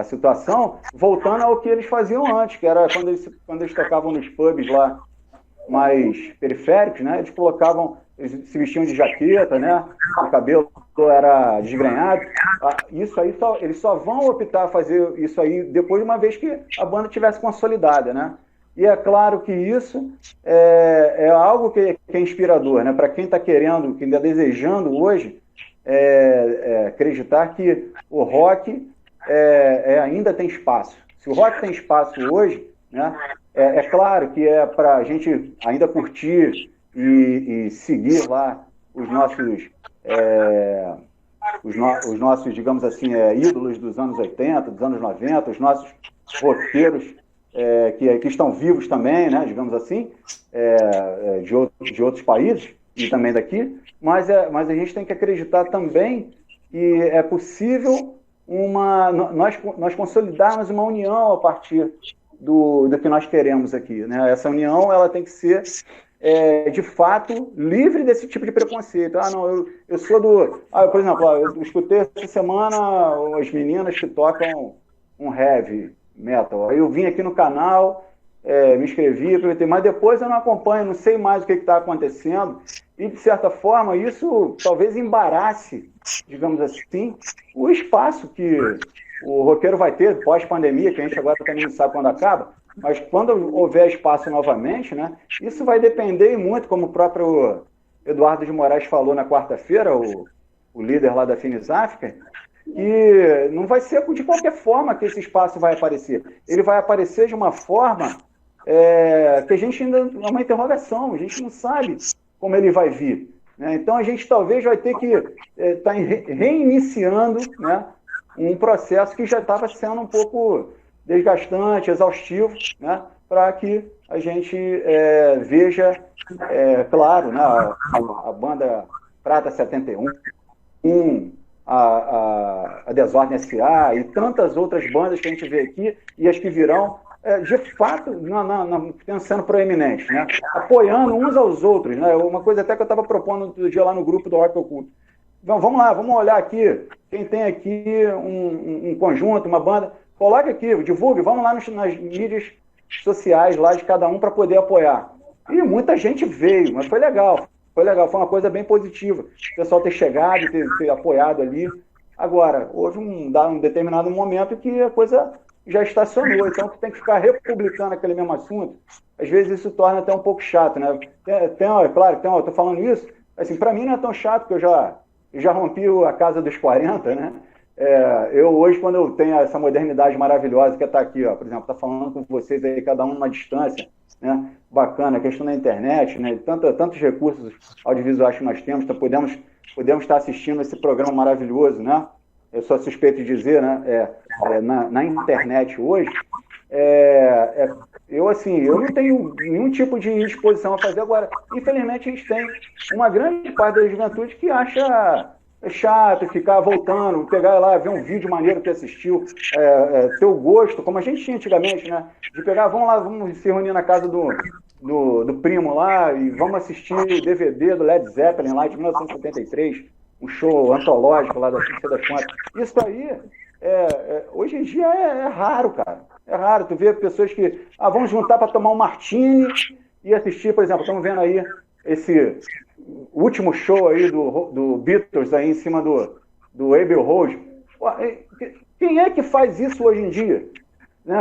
situação, voltando ao que eles faziam antes, que era quando eles tocavam nos pubs lá mais periféricos, né? Eles se vestiam de jaqueta, né? O cabelo era desgrenhado. Isso aí eles só vão optar a fazer isso aí depois de uma vez que a banda tivesse consolidada, né? E é claro que isso é algo que é inspirador, né? Para quem está querendo, quem está desejando hoje acreditar que o rock ainda tem espaço. Se o rock tem espaço hoje, né? É claro que é para a gente ainda curtir e seguir lá os nossos, digamos assim, ídolos dos anos 80, dos anos 90, os nossos roqueiros que estão vivos também, né, digamos assim, de outros países e também daqui, mas a gente tem que acreditar também que é possível nós consolidarmos uma união a partir do que nós queremos aqui, né? Essa união ela tem que ser de fato, livre desse tipo de preconceito. Não, eu sou do... por exemplo, eu escutei essa semana as meninas que tocam um heavy metal. Aí eu vim aqui no canal, me inscrevi, mas depois eu não acompanho, não sei mais o que está acontecendo. E, de certa forma, isso talvez embarace, digamos assim, o espaço que o roqueiro vai ter pós-pandemia, que a gente agora também não sabe quando acaba. Mas quando houver espaço novamente, né, isso vai depender muito, como o próprio Eduardo de Moraes falou na quarta-feira, o líder lá da Finisafrica, que não vai ser de qualquer forma que esse espaço vai aparecer. Ele vai aparecer de uma forma que a gente ainda é uma interrogação, a gente não sabe como ele vai vir, né? Então a gente talvez vai ter que estar reiniciando, né, um processo que já estava sendo um pouco desgastante, exaustivo, né, para que a gente veja, claro, né, a banda Prata 71, a Desordem S.A. e tantas outras bandas que a gente vê aqui e as que virão, de fato, sendo proeminentes, né, apoiando uns aos outros, né, uma coisa até que eu estava propondo outro dia lá no grupo do Rock Oculto. Então, vamos lá, vamos olhar aqui, quem tem aqui um conjunto, uma banda, coloque aqui, divulgue, vamos lá nas mídias sociais lá de cada um para poder apoiar. E muita gente veio, mas foi legal, foi uma coisa bem positiva. O pessoal ter chegado, ter apoiado ali. Agora, houve um determinado momento que a coisa já estacionou, então tu tem que ficar republicando aquele mesmo assunto. Às vezes isso torna até um pouco chato, né? Claro, eu tô falando isso, assim, para mim não é tão chato, porque eu já rompi a casa dos 40, né? Eu hoje, quando eu tenho essa modernidade maravilhosa que está aqui, ó, por exemplo, está falando com vocês aí, cada um numa distância, né? Bacana, a questão da internet, né? Tantos recursos audiovisuais que nós temos, então podemos estar assistindo esse programa maravilhoso, né? Eu sou suspeito de dizer, né? Na internet hoje, eu não tenho nenhum tipo de exposição a fazer agora. Infelizmente, a gente tem uma grande parte da juventude que acha chato ficar voltando, pegar lá, ver um vídeo maneiro que assistiu, ter o gosto, como a gente tinha antigamente, né? De pegar, vamos lá, vamos se reunir na casa do primo lá e vamos assistir o DVD do Led Zeppelin lá de 1973, um show antológico lá da Ciência das Contas. Isso aí, hoje em dia é raro, cara. É raro. Tu vê pessoas que, vamos juntar para tomar um martini e assistir, por exemplo, estamos vendo aí esse último show aí do Beatles aí em cima do Abbey Road. Quem é que faz isso hoje em dia? Né?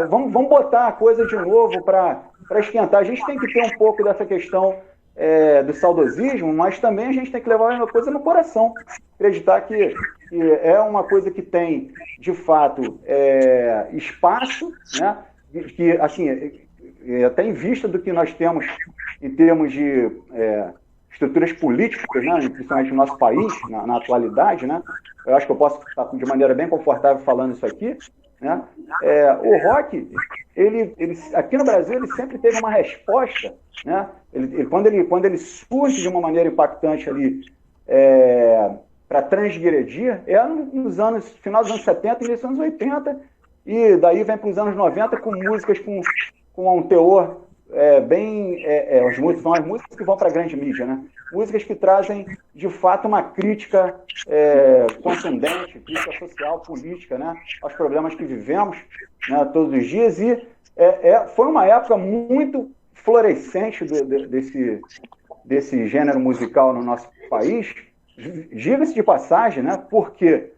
Vamos botar a coisa de novo para esquentar. A gente tem que ter um pouco dessa questão do saudosismo, mas também a gente tem que levar uma coisa no coração. Acreditar que é uma coisa que tem, de fato, espaço, né? Que, assim, até em vista do que nós temos em termos de estruturas políticas, né, principalmente no nosso país, na atualidade, né? Eu acho que eu posso estar de maneira bem confortável falando isso aqui, né? O rock, ele aqui no Brasil, ele sempre teve uma resposta, né? Quando ele surge de uma maneira impactante ali para transgredir, nos anos, final dos anos 70 e início dos anos 80, e daí vem para os anos 90 com músicas com um teor são as músicas que vão para a grande mídia, né? Músicas que trazem, de fato, uma crítica contundente, crítica social, política, né? Aos problemas que vivemos, né, todos os dias. E foi uma época muito florescente desse gênero musical no nosso país. Diga-se de passagem, né? Porque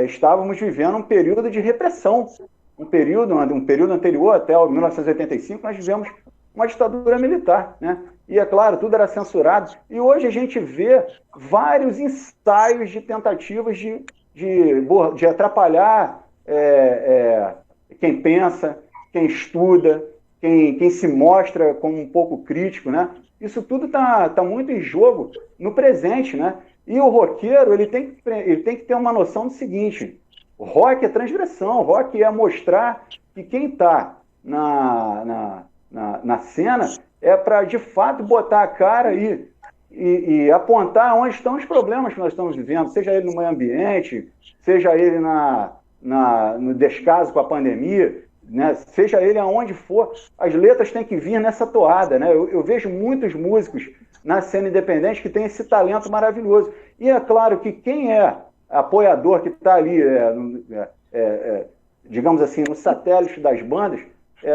estávamos vivendo um período de repressão. Um período anterior, até 1985, nós vivemos uma ditadura militar, né? E, é claro, tudo era censurado. E hoje a gente vê vários ensaios de tentativas de atrapalhar quem pensa, quem estuda, quem se mostra como um pouco crítico, né? Isso tudo tá muito em jogo no presente, né? E o roqueiro, ele tem que ter uma noção do seguinte: o rock é transgressão, o rock é mostrar que quem está na cena é para, de fato, botar a cara e apontar onde estão os problemas que nós estamos vivendo, seja ele no meio ambiente, seja ele no descaso com a pandemia, né? Seja ele aonde for, as letras têm que vir nessa toada, né? Eu vejo muitos músicos na cena independente que tem esse talento maravilhoso. E é claro que quem é apoiador, que está ali, digamos assim, no satélite das bandas,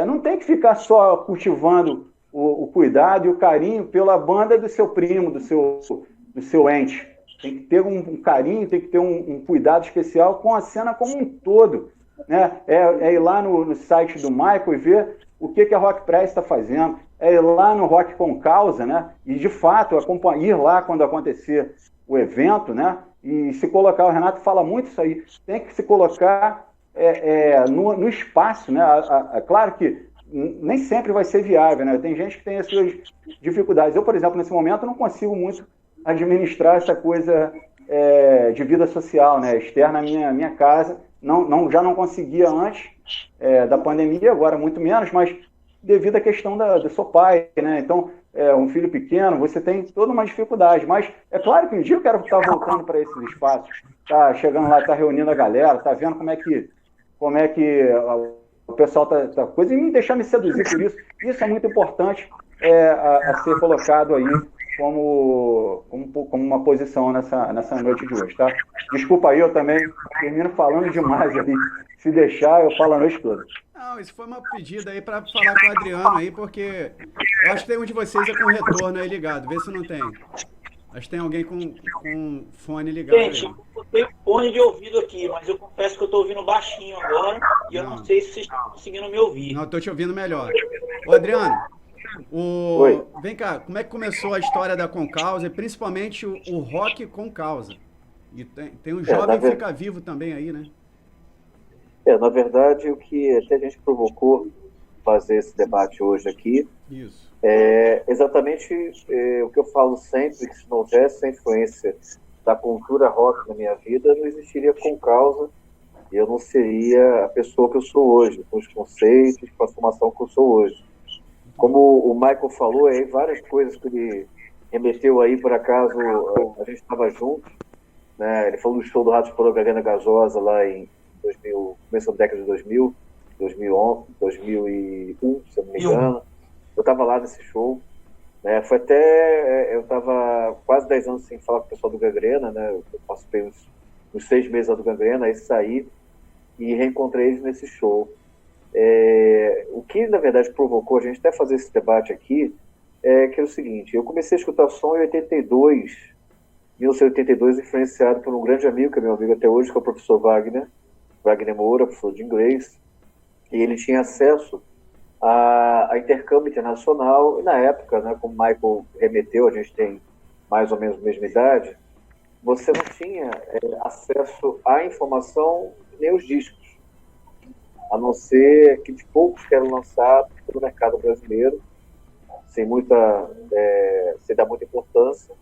não tem que ficar só cultivando o cuidado e o carinho pela banda do seu primo, do seu ente. Tem que ter um carinho, tem que ter um cuidado especial com a cena como um todo, né? Ir lá no site do Michael e ver o que a Rock Press está fazendo, ir lá no Rock com Causa, né? E, de fato, ir lá quando acontecer o evento, né? E se colocar, o Renato fala muito isso aí, tem que se colocar no espaço, né? Claro que nem sempre vai ser viável, né? Tem gente que tem as suas dificuldades. Eu, por exemplo, nesse momento, não consigo muito administrar essa coisa de vida social, né? Externa à minha casa. Já não conseguia antes da pandemia, agora muito menos, mas devido à questão do seu pai, né? Então, um filho pequeno, você tem toda uma dificuldade. Mas é claro que um dia eu quero estar voltando para esses espaços, tá chegando lá, tá reunindo a galera, tá vendo como é que o pessoal tá coisa, e me deixar me seduzir por isso. Isso é muito importante a ser colocado aí como uma posição nessa noite de hoje, tá? Desculpa aí, eu também termino falando demais ali. Se deixar, eu falo a noite toda. Não, isso foi uma pedida aí para falar com o Adriano aí, porque eu acho que tem um de vocês com retorno aí ligado. Vê se não tem. Acho que tem alguém com fone ligado. Gente, eu tenho fone de ouvido aqui, mas eu confesso que eu estou ouvindo baixinho agora e eu não sei se vocês estão conseguindo me ouvir. Não, estou te ouvindo melhor. Ô, Adriano, Oi. Vem cá, como é que começou a história da Com Causa e principalmente o rock com causa? E tem um jovem que fica vivo também aí, né? Na verdade, o que até a gente provocou fazer esse debate hoje aqui Isso. é exatamente o que eu falo sempre, que se não houvesse a influência da cultura rock na minha vida, não existiria Com Causa, E eu não seria a pessoa que eu sou hoje, com os conceitos, com a formação que eu sou hoje. Como o Michael falou, aí várias coisas que ele remeteu aí, por acaso, a gente estava junto, né? Ele falou do show do Ratos por Garganta Gasosa lá em 2000, começo da década de 2000, 2011, 2001, se eu não me engano. Eu estava lá nesse show. Foi até, eu estava quase 10 anos sem falar com o pessoal do Gangrena, né? Eu participei uns 6 meses lá do Gangrena, aí saí e reencontrei eles nesse show. O que, na verdade, provocou a gente até fazer esse debate aqui, que é o seguinte: eu comecei a escutar som em 1982, influenciado por um grande amigo, que é meu amigo até hoje, que é o professor Wagner Moura, professor de inglês, e ele tinha acesso a intercâmbio internacional, e na época, né, como o Michael remeteu, a gente tem mais ou menos a mesma idade, você não tinha acesso à informação nem os discos, a não ser que de poucos que eram lançados pelo mercado brasileiro, sem dar muita importância.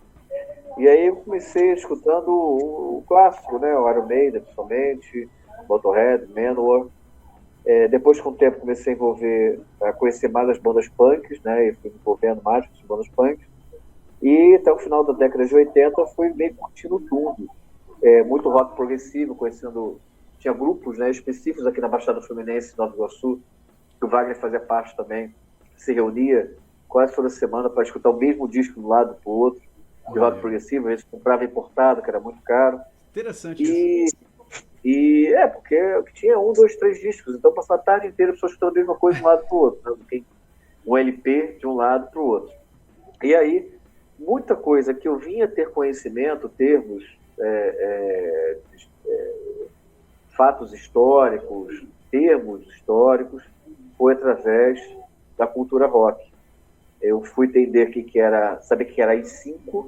E aí eu comecei escutando o clássico, né, o Iron Maiden, principalmente, Motorhead, Manowar. Depois, com o tempo, comecei a conhecer mais as bandas punks, né, e fui me envolvendo mais com as bandas punks. E até o final da década de 80 eu fui meio curtindo tudo. Muito rock progressivo, conhecendo... Tinha grupos, né, específicos aqui na Baixada Fluminense, Nova Iguaçu, que o Wagner fazia parte também, se reunia quase toda semana para escutar o mesmo disco de um lado para o outro, de rock progressivo. A gente comprava importado, que era muito caro. Interessante isso. Porque tinha 1, 2, 3 discos, então passava a tarde inteira a pessoa escutando a mesma coisa de um lado para o outro, né? Um LP de um lado para o outro. E aí, muita coisa que eu vinha ter conhecimento, termos, fatos históricos, termos históricos, foi através da cultura rock. Eu fui entender saber que era AI-5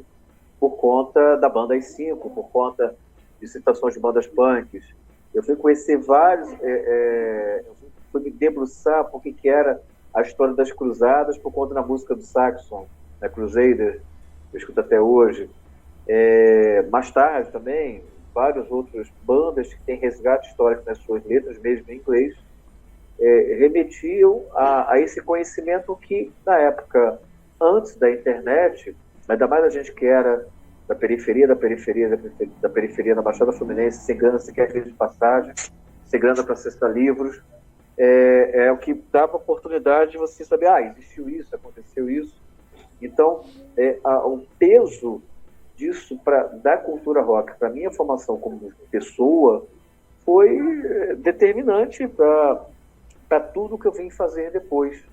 por conta da banda AI-5, por conta de citações de bandas punks. Eu fui conhecer vários, eu fui me debruçar por que era a história das cruzadas por conta da música do Saxon, da Crusader, que eu escuto até hoje. Mais tarde também, várias outras bandas que têm resgate histórico nas suas letras, mesmo em inglês, remetiam a esse conhecimento que, na época, antes da internet, ainda mais a gente que era da periferia da Baixada Fluminense, sem grana sequer de passagem, sem grana para acessar livros, o que dava oportunidade de você saber, existiu isso, aconteceu isso. Então, o peso disso da cultura rock para minha formação como pessoa foi determinante para tudo que eu vim fazer depois.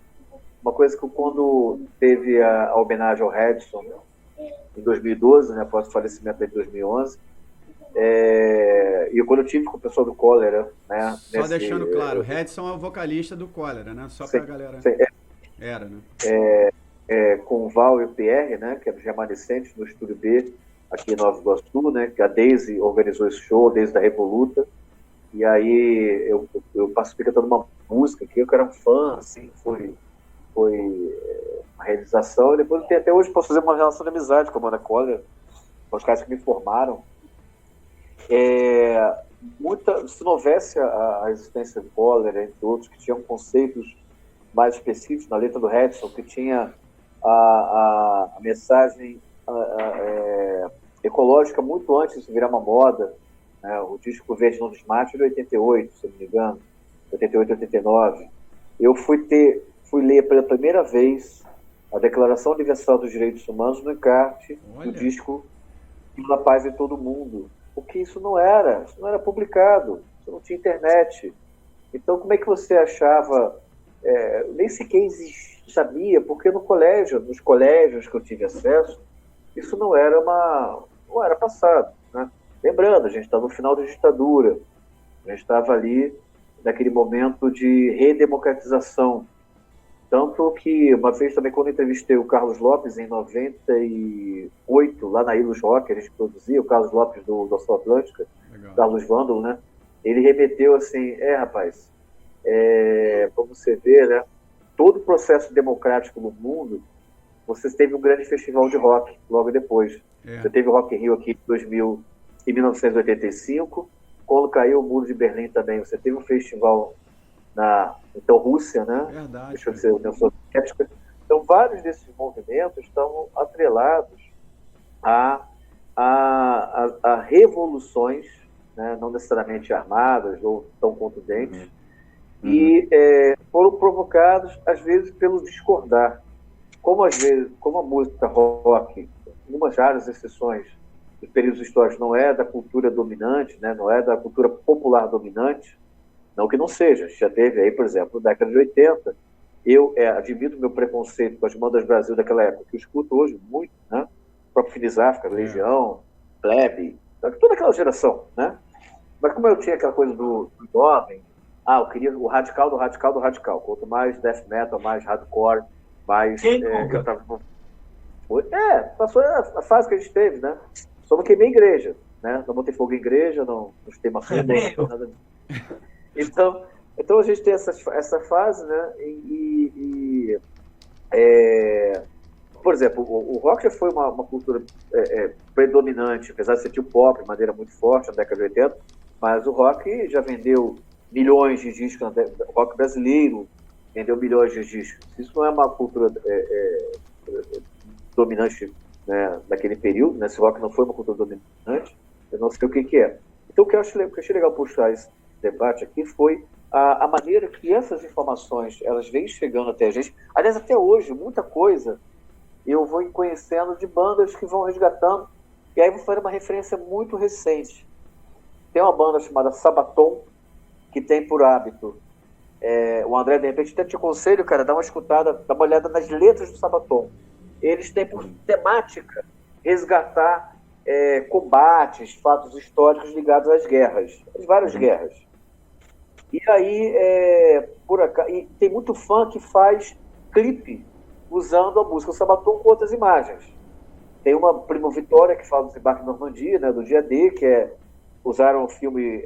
Uma coisa que quando teve a homenagem ao Redson em 2012, né, após o falecimento dele em 2011, e quando eu tive com o pessoal do Cólera, né? Só deixando claro, o Redson é o vocalista do Cólera, né? Só pra galera... Era, né? Com o Val e o Pierre, né, que eram remanescentes no Estúdio B, aqui em Nova Iguaçu, né, que a Daisy organizou esse show, a Daisy da Revoluta, e aí eu participei cantando uma música que eu era um fã, assim, foi uma realização, e depois até hoje posso fazer uma relação de amizade com a banda Cólera, com os caras que me formaram. Se não houvesse a existência do Cólera, entre outros, que tinham conceitos mais específicos na letra do Redson, que tinha a mensagem ecológica muito antes de virar uma moda, né? O disco Verde Não Desmate de 88, se não me engano, 88, 89. Eu fui ler pela primeira vez a Declaração Universal dos Direitos Humanos no encarte do disco Pela Paz em Todo Mundo, porque isso não era publicado, isso não tinha internet. Então, como é que você achava? Nem sequer sabia, porque nos colégios que eu tive acesso, isso não era passado, né? Lembrando, a gente estava no final da ditadura, a gente estava ali naquele momento de redemocratização. Tanto que, uma vez também, quando eu entrevistei o Carlos Lopes, em 98, lá na Ilus Rock, a gente produzia, o Carlos Lopes do Sul Atlântica, Carlos Vândalo, né? Ele remeteu assim, rapaz, para você ver, né? Todo o processo democrático no mundo, você teve um grande festival de rock logo depois. Você teve o Rock in Rio aqui em 1985, quando caiu o Muro de Berlim também, você teve um festival na então Rússia, né? Verdade. Deixa eu ser União Soviética. Então, vários desses movimentos estão atrelados a revoluções, né? Não necessariamente armadas ou tão contundentes, e foram provocados, às vezes, pelo discordar. Como a música rock, em algumas raras exceções, dos períodos históricos, não é da cultura dominante, né? Não é da cultura popular dominante, não que não seja. Já teve aí, por exemplo, na década de 80, eu admito meu preconceito com as bandas Brasil daquela época, que eu escuto hoje muito, né? O próprio Finis África, Legião, Plebe, toda aquela geração, né? Mas como eu tinha aquela coisa do jovem, eu queria o radical do radical do radical. Quanto mais death metal, mais hardcore, mais... passou a fase que a gente teve, né? Só não queimei igreja, né? Não botei fogo em igreja, não estudei macumba, nada disso. Então a gente tem essa fase, né? Por exemplo, o rock já foi uma cultura predominante, apesar de ser tipo pop, de maneira muito forte na década de 80, mas o rock já vendeu milhões de discos, o rock brasileiro vendeu milhões de discos. Isso não é uma cultura dominante, né, daquele período, né? Se o rock não foi uma cultura dominante, eu não sei o que é. Então o que eu achei legal puxar esse debate aqui foi a maneira que essas informações elas vêm chegando até a gente. Aliás, até hoje, muita coisa eu vou conhecendo de bandas que vão resgatando, e aí vou fazer uma referência muito recente. Tem uma banda chamada Sabaton, que tem por hábito, o André, de repente, até te aconselho, cara, dá uma escutada, dá uma olhada nas letras do Sabaton. Eles têm por temática resgatar combates, fatos históricos ligados às guerras, às várias guerras. E aí, e tem muito fã que faz clipe usando a música Sabaton com outras imagens. Tem uma Primo Vitória que fala do desembarque na Normandia, né, do dia D, que usaram o filme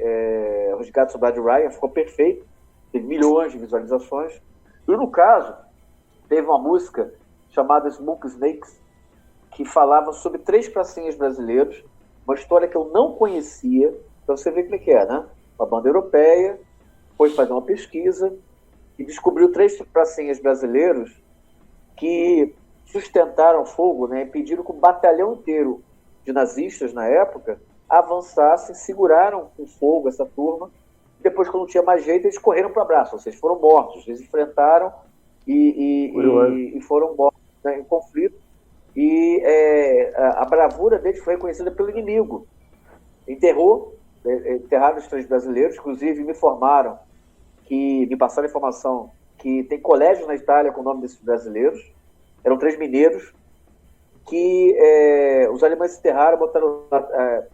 O Resgate do Soldado Ryan, ficou perfeito, teve milhões de visualizações. E no caso, teve uma música chamada Smoke Snakes, que falava sobre 3 pracinhas brasileiros, uma história que eu não conhecia, para você ver como é que é, né? Uma banda europeia, foi fazer uma pesquisa e descobriu 3 pracinhas brasileiros que sustentaram fogo, né, impediram que o batalhão inteiro de nazistas na época avançasse, seguraram com fogo essa turma. Depois, quando não tinha mais jeito, eles correram para o abraço, ou seja, foram mortos. Eles enfrentaram e foram mortos, né, em conflito. E a bravura deles foi reconhecida pelo inimigo. Enterraram os 3 brasileiros, inclusive me passaram a informação que tem colégio na Itália com o nome desses brasileiros. Eram 3 mineiros que os alemães enterraram, botaram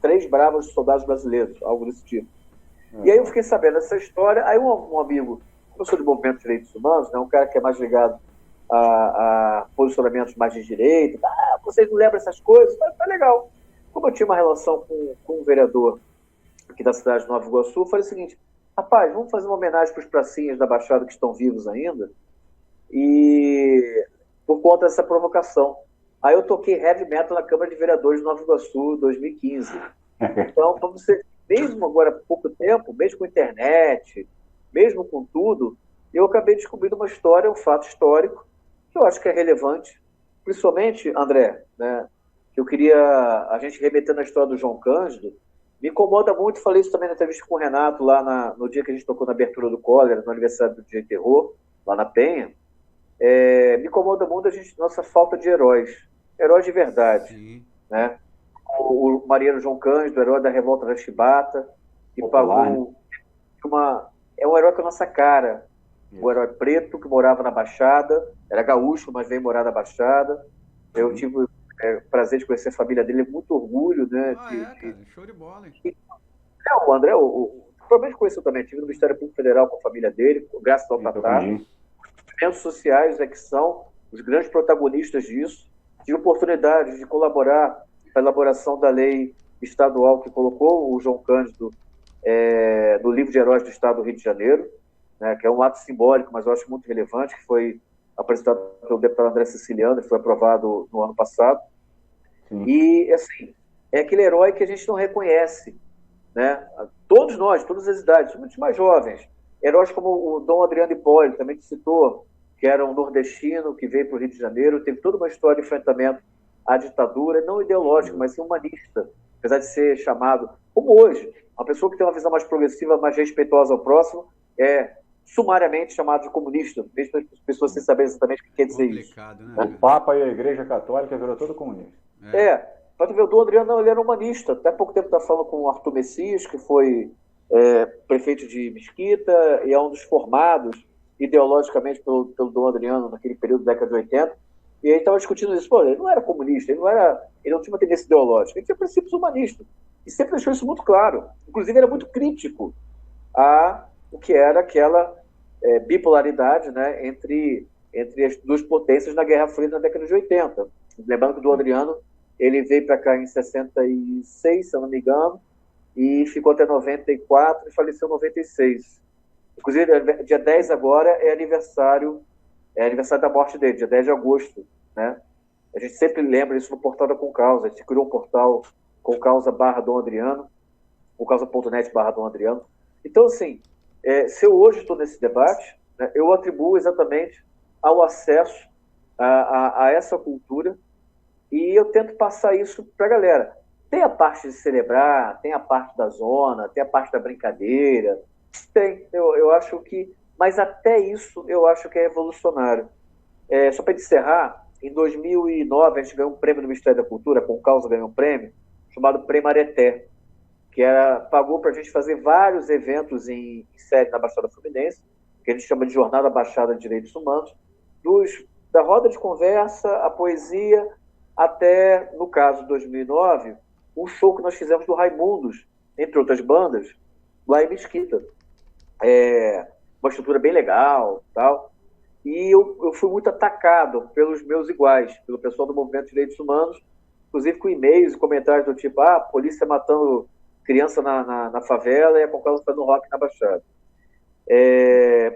3 bravos soldados brasileiros, algo desse tipo. E aí eu fiquei sabendo dessa história. Aí um amigo, eu sou de movimento de direitos humanos, né, um cara que é mais ligado a posicionamentos mais de direita, vocês não lembram essas coisas? Tá legal. Como eu tinha uma relação com um vereador aqui da cidade de Nova Iguaçu, eu falei o seguinte: rapaz, vamos fazer uma homenagem para os pracinhas da Baixada que estão vivos ainda, e por conta dessa provocação. Aí eu toquei heavy metal na Câmara de Vereadores de Nova Iguaçu em 2015. Então, para você, mesmo agora há pouco tempo, mesmo com internet, mesmo com tudo, eu acabei descobrindo uma história, um fato histórico, que eu acho que é relevante, principalmente, André, né, que eu queria a gente remeter na história do João Cândido. Me incomoda muito, falei isso também na entrevista com o Renato, lá no dia que a gente tocou na abertura do Cólera, no aniversário do DJ Terror, lá na Penha. Me incomoda muito nossa falta de heróis de verdade. Sim. Né? O marinheiro João Cândido, herói da Revolta da Chibata, que pagou é um herói com a nossa cara. Um herói preto que morava na Baixada, era gaúcho, mas veio morar na Baixada. Eu tive o prazer de conhecer a família dele, muito orgulho, né? Cara, show de bola, hein? O André, provavelmente conheceu também, tive no Ministério Público Federal com a família dele, graças ao Tatá. Os movimentos sociais que são os grandes protagonistas disso. Tive oportunidade de colaborar na elaboração da lei estadual que colocou o João Cândido no livro de heróis do Estado do Rio de Janeiro, né, que é um ato simbólico, mas eu acho muito relevante, que foi apresentado pelo deputado André Siciliano, que foi aprovado no ano passado. Sim. E, assim, é aquele herói que a gente não reconhece, né? Todos nós, todas as idades, muitos mais jovens. Heróis como o Dom Adriano Hipólito, também te citou, que era um nordestino que veio para o Rio de Janeiro, teve toda uma história de enfrentamento à ditadura, não ideológico, mas sim humanista, apesar de ser chamado, como hoje, uma pessoa que tem uma visão mais progressiva, mais respeitosa ao próximo, é sumariamente chamado de comunista, mesmo as pessoas sem saber exatamente o que quer dizer isso. Né? O Papa e a Igreja Católica virou todo comunista. Para tu ver, o Dom Adriano, não, ele era humanista. Até pouco tempo está falando com o Arthur Messias, que foi prefeito de Mesquita e é um dos formados ideologicamente pelo Dom Adriano naquele período da década de 80. E ele estava discutindo isso. Pô, ele não era comunista, ele não tinha uma tendência ideológica, ele tinha princípios humanistas. E sempre deixou isso muito claro. Inclusive, era muito crítico a o que era aquela bipolaridade, né, entre as duas potências na Guerra Fria na década de 80. Lembrando que o Dom Adriano ele veio para cá em 66, se eu não me engano, e ficou até 94 e faleceu em 96. Inclusive, dia 10 agora é aniversário da morte dele, dia 10 de agosto, né? A gente sempre lembra isso no portal da Concausa. A gente criou um portal Concausa/Dom Adriano, concausa.net/Dom Adriano. Então, assim, se eu hoje estou nesse debate, né, eu atribuo exatamente ao acesso a essa cultura e eu tento passar isso para a galera. Tem a parte de celebrar, tem a parte da zona, tem a parte da brincadeira, tem, eu acho que, mas até isso eu acho que é revolucionário. Só para encerrar, em 2009 a gente ganhou um prêmio do Ministério da Cultura, a Concausa ganhou um prêmio, chamado Prêmio Areté, que pagou para a gente fazer vários eventos em série na Baixada Fluminense, que a gente chama de Jornada Baixada de Direitos Humanos, da roda de conversa, a poesia, até, no caso de 2009, um show que nós fizemos do Raimundos, entre outras bandas, lá em Mesquita. Uma estrutura bem legal, tal. E eu fui muito atacado pelos meus iguais, pelo pessoal do Movimento de Direitos Humanos, inclusive com e-mails e comentários do tipo, polícia matando criança na favela e a Concausa está no rock na Baixada.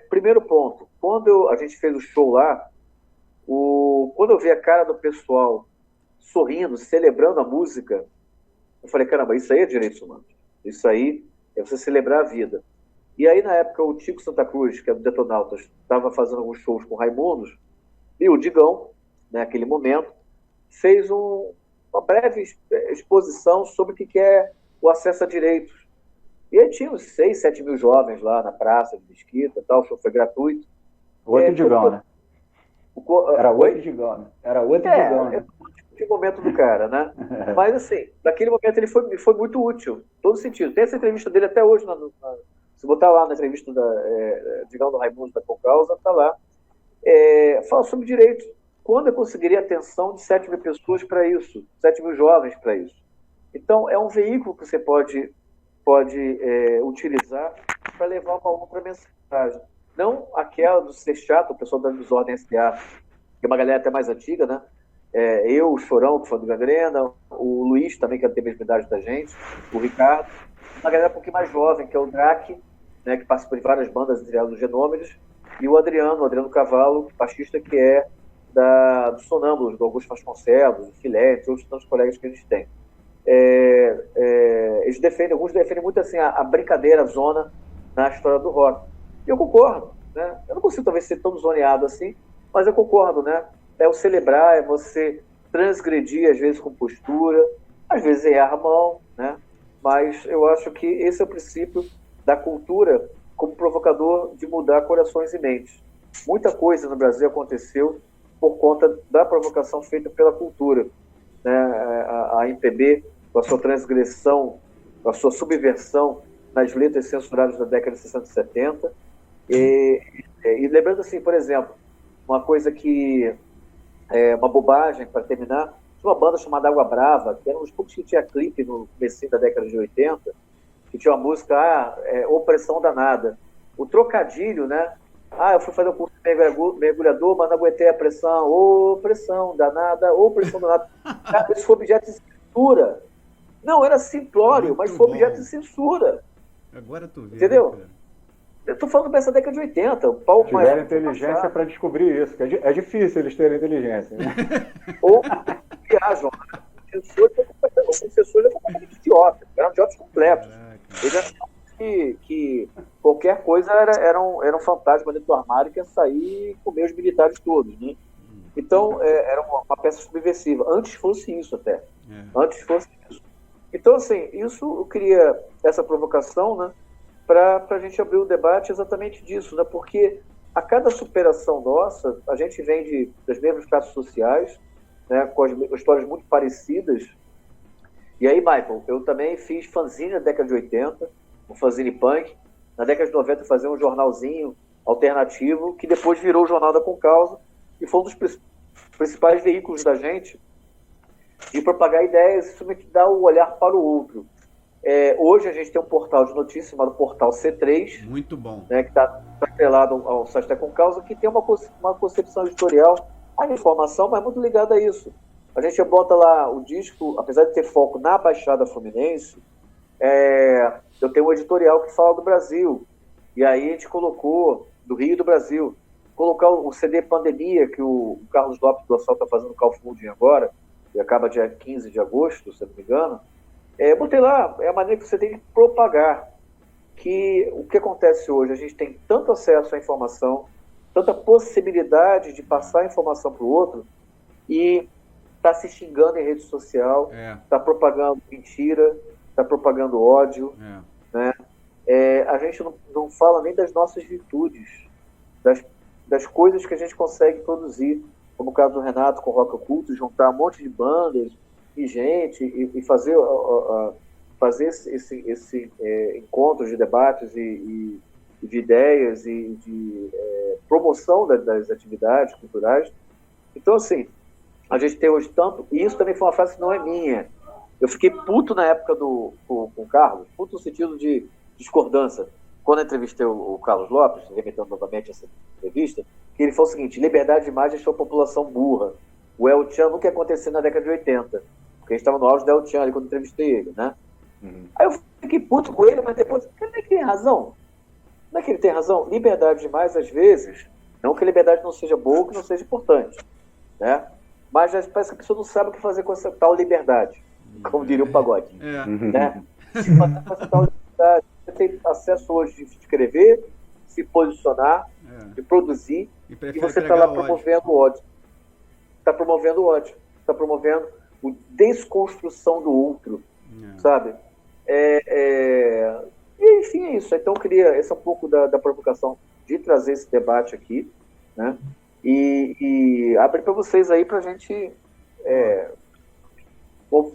Primeiro ponto, quando a gente fez o show lá, quando eu vi a cara do pessoal sorrindo, celebrando a música, eu falei, caramba, isso aí é direitos humanos. Isso aí é você celebrar a vida. E aí, na época, o Tico Santa Cruz, que é do Detonautas, estava fazendo alguns shows com Raimundos, e o Digão, naquele momento, fez uma breve exposição sobre o que é o acesso a direitos. E aí tinha uns 6, 7 mil jovens lá na praça de Mesquita, tal, o show foi gratuito. Outro Digão, né? Era outro Digão, né? Era outro Digão, né? Que momento do cara, né? Mas, assim, naquele momento ele foi muito útil, todo sentido. Tem essa entrevista dele até hoje, se botar lá na entrevista Digão do Raimundo da Concausa, tá lá. Fala sobre direitos. Quando eu conseguiria a atenção de 7 mil pessoas para isso, 7 mil jovens para isso. Então, é um veículo que você pode utilizar para levar uma outra mensagem. Não aquela do ser chato, o pessoal da Desordem S.A., que é uma galera até mais antiga, né? Eu, o Chorão, que foi do Gangrena, o Luiz também, que tem a mesma idade da gente, o Ricardo, uma galera um pouquinho mais jovem, que é o Drac, né, que participa de várias bandas, entre elas do Genômeros, e o Adriano Cavalo, baixista, que é do Sonâmbulos, do Augusto Vasconcelos, do Filé, entre outros tantos colegas que a gente tem. Alguns defendem muito assim, a brincadeira, a zona na história do rock. E eu concordo, né? Eu não consigo talvez ser tão zoneado assim, mas eu concordo, né? É o celebrar, é você transgredir, às vezes com postura, às vezes errar a mão, né? Mas eu acho que esse é o princípio da cultura como provocador de mudar corações e mentes. Muita coisa no Brasil aconteceu por conta da provocação feita pela cultura, né? A MPB, com a sua transgressão, com a sua subversão nas letras censuradas da década de 60 e 70. E lembrando assim, por exemplo, uma coisa que uma bobagem, para terminar, tinha uma banda chamada Água Brava, que era um dos poucos que tinha clipe no comecinho da década de 80, que tinha uma música, Opressão Danada. O trocadilho, né? Eu fui fazer um curso de mergulhador, mas não aguentei a pressão. Opressão danada, opressão danada. Cara, isso foi objeto de censura. Não, era simplório, mas foi objeto de censura. Agora tu vê. Entendeu? Né, eu tô falando dessa década de 80. O Paulo tiveram inteligência para descobrir isso, que é difícil eles terem inteligência. Né? Ou viajam. O professor é completamente idiota. Eram idiotas completos. Ele achava que qualquer coisa era um fantasma dentro do armário que ia sair e comer os militares todos, né? Então, era uma peça subversiva. Antes fosse isso até. Antes fosse isso. Então, assim, isso eu queria essa provocação, né? Para a gente abrir o debate exatamente disso, né? Porque a cada superação nossa, a gente vem das mesmas classes sociais, né? Com as histórias muito parecidas. E aí, Michael, eu também fiz fanzine na década de 80, um fanzine punk. Na década de 90 eu fazia um jornalzinho alternativo, que depois virou o Jornal da Concausa, e foi um dos principais veículos da gente de propagar ideias e somente dar o olhar para o outro. Hoje a gente tem um portal de notícias chamado Portal C3. Muito bom. Né, que está atrelado ao site da Concausa, que tem uma concepção editorial, a informação, mas muito ligada a isso. A gente bota lá o disco, apesar de ter foco na Baixada Fluminense, eu tenho um editorial que fala do Brasil. E aí a gente colocou, do Rio e do Brasil, colocar o CD Pandemia, que o Carlos Lopes do Assal está fazendo crowdfunding agora, e acaba dia 15 de agosto, se eu não me engano. Botei lá, é a maneira que você tem de propagar. Que o que acontece hoje, a gente tem tanto acesso à informação, tanta possibilidade de passar a informação para o outro, e está se xingando em rede social, está propagando mentira, está propagando ódio, né? A gente não fala nem das nossas virtudes, das coisas que a gente consegue produzir, como o caso do Renato com o Rock Oculto, juntar um monte de bandas e gente, e fazer esse encontro de debates e de ideias e de promoção das atividades culturais. Então, assim, a gente tem hoje tanto... E isso também foi uma frase que não é minha. Eu fiquei puto na época com o Carlos, puto no sentido de discordância. Quando eu entrevistei o Carlos Lopes, remetendo novamente essa entrevista, que ele falou o seguinte: liberdade de imagem é uma população burra. O El Chan nunca ia acontecer na década de 80, porque a gente estava no auge do El Chan ali quando eu entrevistei ele, né? Aí eu fiquei puto com ele, mas depois, como é que ele tem razão? Não é que ele tem razão? Liberdade demais, às vezes, não que a liberdade não seja boa, que não seja importante, né? Mas parece que a pessoa não sabe o que fazer com essa tal liberdade, como diria o Pagode. Né? Se fazer com essa tal liberdade, você tem acesso hoje de escrever, se posicionar, de produzir, e você está lá promovendo o ódio. Está promovendo o ódio, está promovendo a desconstrução do outro, sabe? E enfim, é isso. Então eu queria, esse é um pouco da provocação de trazer esse debate aqui, né? E abrir para vocês aí para a gente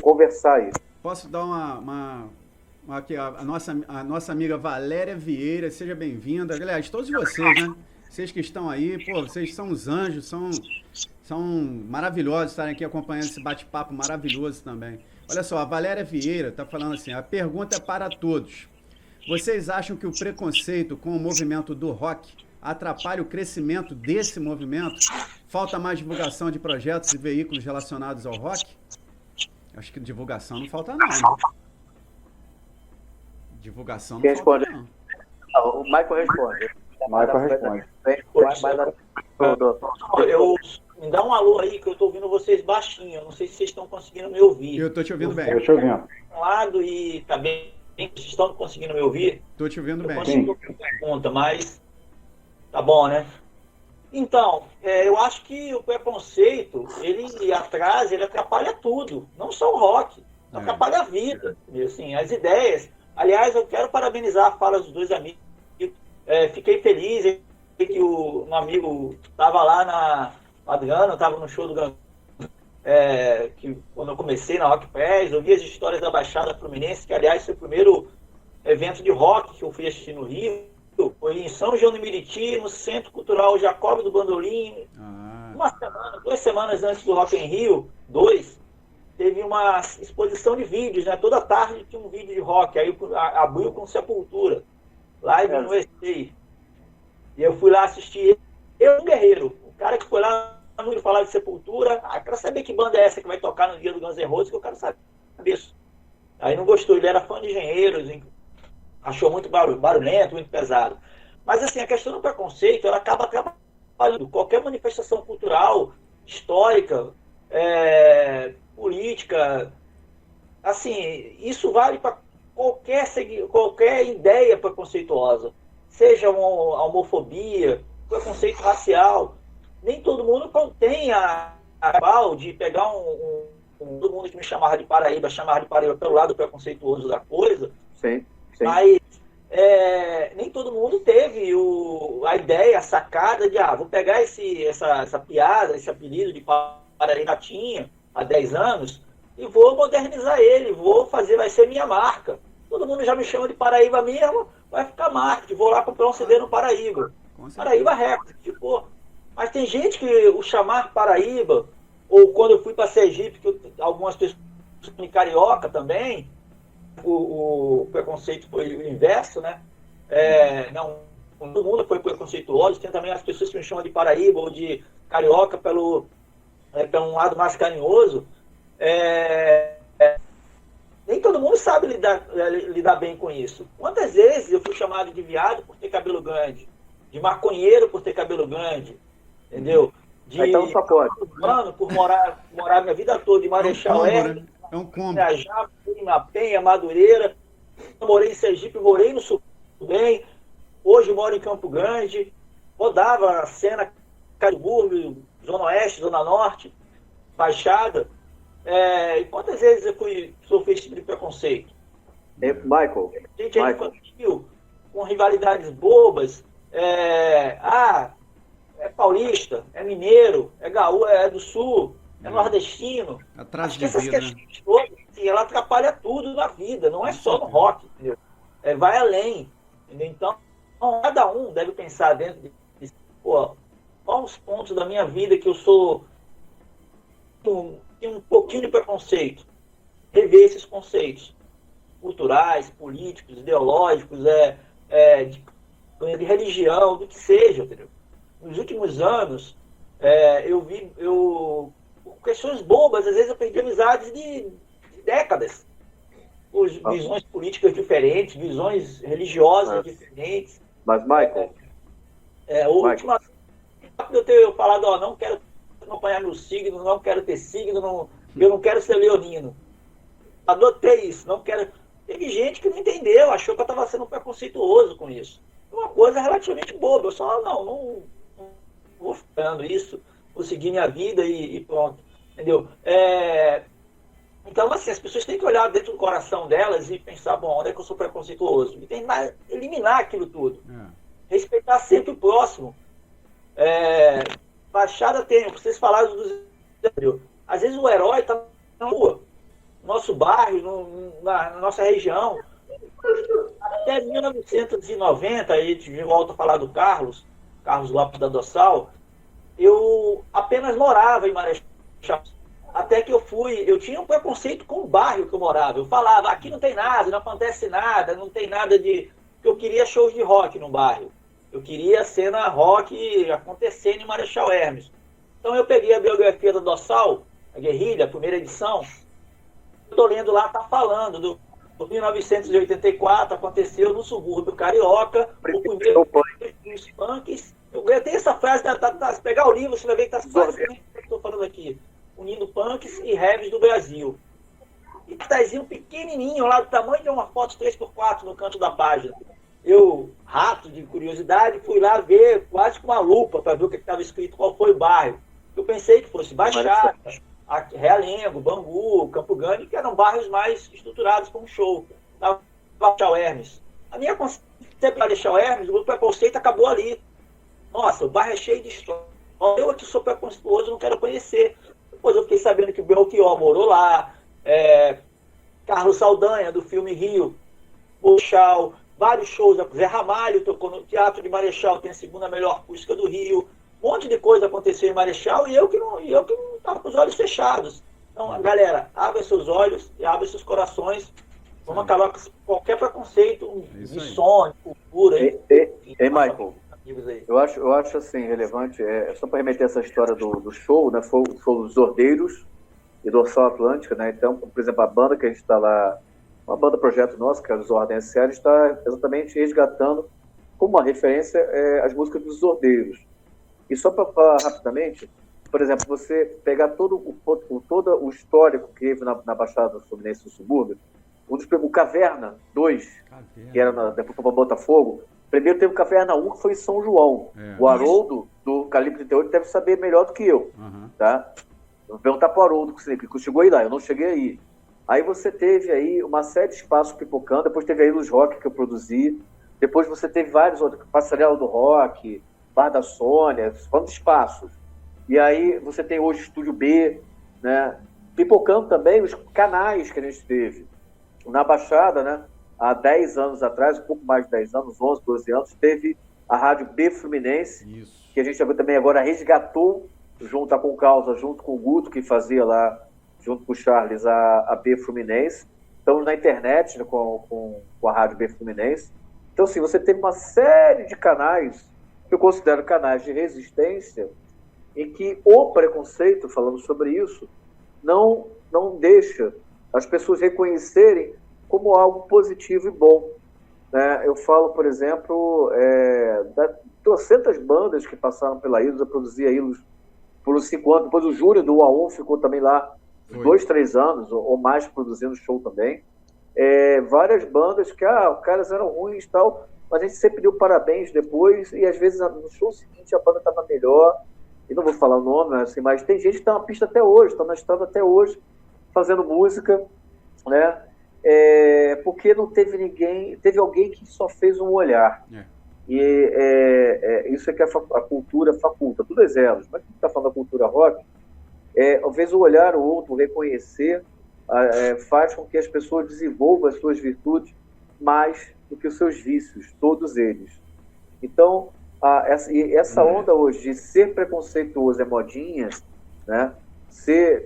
conversar aí. Posso dar aqui, a nossa amiga Valéria Vieira, seja bem-vinda. Aliás, todos vocês, né? Vocês que estão aí, pô, vocês são os anjos, são maravilhosos estarem aqui acompanhando esse bate-papo maravilhoso também. Olha só, a Valéria Vieira está falando assim: a pergunta é para todos. Vocês acham que o preconceito com o movimento do rock atrapalha o crescimento desse movimento? Falta mais divulgação de projetos e veículos relacionados ao rock? Acho que divulgação não falta não, né? Divulgação não falta não. O Michael responde. Me dá um alô aí, que eu estou ouvindo vocês baixinho. Eu não sei se vocês estão conseguindo me ouvir. Eu estou te ouvindo bem. Eu estou te ouvindo. Um lado e tá bem. Vocês estão conseguindo me ouvir? Estou te ouvindo bem. Eu consigo pergunta, mas tá bom, né? Então, eu acho que o preconceito, ele atrasa, ele atrapalha tudo. Não só o rock, atrapalha a vida. Assim, as ideias. Aliás, eu quero parabenizar a fala dos dois amigos. Fiquei feliz que um amigo estava lá o Adriano, estava no show do Gangue, que quando eu comecei na Rock Press, eu vi as histórias da Baixada Fluminense, que aliás foi o primeiro evento de rock que eu fui assistir no Rio, foi em São João do Meriti, no Centro Cultural Jacob do Bandolim. Duas semanas antes do Rock em Rio, teve uma exposição de vídeos, né? Toda tarde tinha um vídeo de rock, aí abriu com Sepultura, live no USA. E eu fui lá assistir, um guerreiro, o cara que foi lá no falar de Sepultura, quero saber que banda é essa que vai tocar no dia do Guns N' Roses, que eu quero saber isso. Aí não gostou, ele era fã de Engenheiros, achou muito barulhento, muito pesado. Mas assim, a questão do preconceito, ela acaba atrapalhando qualquer manifestação cultural, histórica, política. Assim, isso vale para qualquer ideia preconceituosa, seja uma homofobia, preconceito racial. Nem todo mundo tem a pau de pegar todo mundo que me chamava de Paraíba pelo lado preconceituoso da coisa. Sim. Mas nem todo mundo teve a ideia, a sacada de vou pegar essa piada, esse apelido de Paraíba tinha há 10 anos e vou modernizar ele, vai ser minha marca. Todo mundo já me chama de Paraíba mesmo, vai ficar marketing, vou lá comprar um CD no Paraíba. Paraíba Records, mas tem gente que o chamar Paraíba, ou quando eu fui para Sergipe, que algumas pessoas em Carioca também, o preconceito foi o inverso, né? Não, todo mundo foi preconceituoso. Tem também as pessoas que me chamam de Paraíba ou de Carioca pelo um lado mais carinhoso. Nem todo mundo sabe lidar bem com isso. Quantas vezes eu fui chamado de viado por ter cabelo grande, de maconheiro por ter cabelo grande, entendeu? De então só pode. Mano, por morar minha vida toda em Marechal Hermes, viajar em Penha, Madureira, morei em Sergipe, morei no Sul bem, hoje moro em Campo Grande, rodava a cena Cariburgo, Zona Oeste, Zona Norte, Baixada. E quantas vezes eu sofri esse tipo de preconceito? Michael. Gente aí infantil, com rivalidades bobas. É paulista, é mineiro, é gaúcho, é do sul, é nordestino. Acho que essas questões todas, ela atrapalha tudo na vida, não é só no rock, entendeu? Vai além, entendeu? Então, cada um deve pensar dentro de quais os pontos da minha vida que eu tenho um pouquinho de preconceito, rever esses conceitos culturais, políticos, ideológicos, de religião, do que seja, entendeu? Nos últimos anos, por questões bobas, às vezes eu perdi amizades de décadas, por visões políticas diferentes, visões religiosas diferentes. Mas, Michael... eu tenho falado, não quero acompanhar meu signo, não quero ter signo, eu não quero ser leonino. Adotei isso, não quero... Teve gente que não entendeu, achou que eu estava sendo preconceituoso com isso. Uma coisa relativamente boba, eu só, não vou ficando isso, vou seguir minha vida e pronto, entendeu? Então, assim, as pessoas têm que olhar dentro do coração delas e pensar, onde é que eu sou preconceituoso? E tentar eliminar aquilo tudo. Respeitar sempre o próximo. Baixada tem, vocês falaram dos... Às vezes o herói está na rua, no nosso bairro, na nossa região. Até 1990, a gente volta a falar do Carlos Lopes da Dossal, eu apenas morava em Marechal. Até que eu tinha um preconceito com o bairro que eu morava. Eu falava, aqui não tem nada, não acontece nada, não tem nada de... Eu queria shows de rock no bairro. Eu queria cena rock acontecendo em Marechal Hermes. Então eu peguei a biografia da Dossal, a Guerrilha, a primeira edição. Estou lendo lá, está falando do 1984, aconteceu no subúrbio carioca, o primeiro dos punks. Eu tenho essa frase, se pegar o livro, você vai ver que está quase o que eu estou falando aqui. Unindo punks e heavies do Brasil. E cartazinho pequenininho, lá do tamanho de uma foto 3x4 no canto da página. Eu, rato de curiosidade, fui lá ver quase com uma lupa para ver o que estava escrito, qual foi o bairro. Eu pensei que fosse Baixada, Realengo, Bangu, Campo Grande, que eram bairros mais estruturados para um show. Marechal Hermes. A minha concepção para Marechal Hermes, o preconceito acabou ali. Nossa, o bairro é cheio de história. Eu aqui sou preconceituoso, não quero conhecer. Depois eu fiquei sabendo que o Belchior morou lá, Carlos Saldanha, do filme Rio, Marechal, vários shows, Zé Ramalho tocou no Teatro de Marechal, tem a segunda melhor acústica do Rio. Um monte de coisa aconteceu em Marechal e eu que não estava com os olhos fechados. Então, galera, abra seus olhos e abra seus corações. Vamos acabar com qualquer preconceito de som, de cultura. Michael, eu acho assim, relevante, só para remeter essa história do show, né? Foi o show dos Ordeiros e do Dorsal Atlântica, né? Então, por exemplo, a banda que a gente está lá, uma banda projeto nosso, que é o Desordem S.A., está exatamente resgatando como uma referência as músicas dos Ordeiros. E só para falar rapidamente, por exemplo, você pegar todo o histórico que teve na Baixada Fluminense do subúrbio, O Caverna 2, Caverna. que era depois para Botafogo. Primeiro teve o Caverna 1, que foi em São João. O Haroldo, do Calibre 38, deve saber melhor do que eu. Tá? Vou perguntar para o Haroldo, que chegou aí lá, eu não cheguei aí. Aí você teve aí uma série de espaços pipocando, depois teve aí Luz Rock, que eu produzi. Depois você teve vários outros, Passarela do Rock, Bar da Sônia, quantos espaços. E aí você tem hoje Estúdio B, né? Pipocando também os canais que a gente teve. Na Baixada, né? Há 10 anos atrás, um pouco mais de 10 anos, 11, 12 anos, teve a Rádio B Fluminense, que a gente também agora resgatou, junto com Causa, junto com o Guto, que fazia lá, junto com o Charles, a B Fluminense. Estamos na internet, né, com a Rádio B Fluminense. Então, assim, você teve uma série de canais, que eu considero canais de resistência, em que o preconceito, falando sobre isso, não deixa as pessoas reconhecerem como algo positivo e bom. Né? Eu falo, por exemplo, das trocentas bandas que passaram pela Ilus, eu produzi a Ilus por uns 5 anos, depois o Júlio do 1 a 1 ficou também lá 2, 3 anos, ou mais, produzindo show também. Várias bandas que, os caras eram ruins e tal, mas a gente sempre deu parabéns depois, e às vezes no show seguinte a banda estava melhor, e não vou falar o nome, assim, mas tem gente que está na pista até hoje, está na estrada até hoje, fazendo música, né? Porque não teve ninguém, teve alguém que só fez um olhar. E isso é que a cultura faculta, tudo é zero. Mas quem está falando da cultura rock, talvez o olhar o outro, reconhecer, faz com que as pessoas desenvolvam as suas virtudes mais do que os seus vícios, todos eles. Então, essa onda hoje de ser preconceituoso é modinha, né?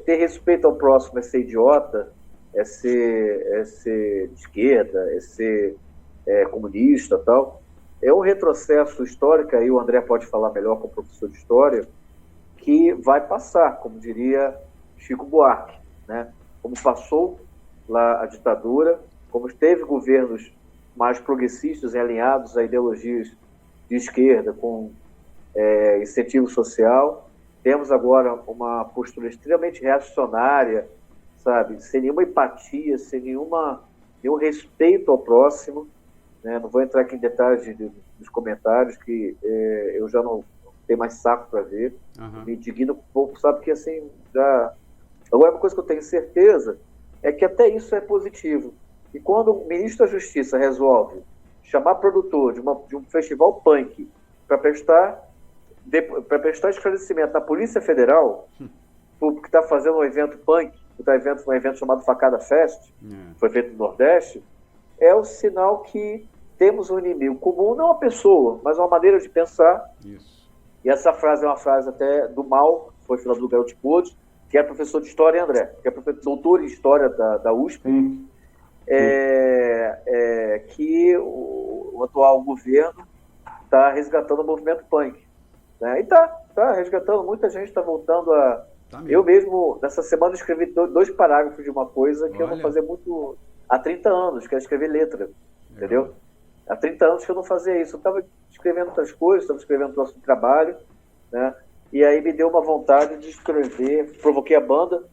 Ter respeito ao próximo é ser idiota, é ser de esquerda, é ser comunista e tal. É um retrocesso histórico, aí o André pode falar melhor como professor de história, que vai passar, como diria Chico Buarque, né? Como passou lá a ditadura, como teve governos mais progressistas e alinhados a ideologias de esquerda com incentivo social, temos agora uma postura extremamente reacionária, sabe, sem nenhuma empatia, sem nenhum respeito ao próximo, né? Não vou entrar aqui em detalhes dos comentários, que eu já não tenho mais saco para ver, me indigno um pouco, sabe, que assim, já... Agora, uma coisa que eu tenho certeza é que até isso é positivo. E quando o ministro da Justiça resolve chamar produtor de um festival punk para prestar esclarecimento na Polícia Federal, porque está fazendo um evento punk, um evento chamado Facada Fest, foi feito no Nordeste, é o sinal que temos um inimigo comum, não uma pessoa, mas uma maneira de pensar. Isso. E essa frase é uma frase até do Mal, foi filho do Garoto Pode, que é professor de História, André, que é doutor em História da USP, que o atual governo está resgatando o movimento punk. Né? E está resgatando, muita gente está voltando a... Eu mesmo, nessa semana, escrevi 2 parágrafos de uma coisa que eu não fazia muito há 30 anos, que é escrever letra, entendeu? Há 30 anos que eu não fazia isso. Eu estava escrevendo outras coisas, estava escrevendo o próximo trabalho, né? E aí me deu uma vontade de escrever, provoquei a banda,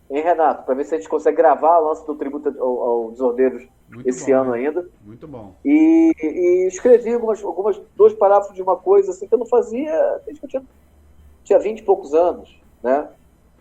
hein, Renato, para ver se a gente consegue gravar o lance do tributo ao Desordeiros esse ano ainda. Muito bom. E escrevi algumas 2 parágrafos de uma coisa assim que eu não fazia desde que eu tinha 20 e poucos anos, né?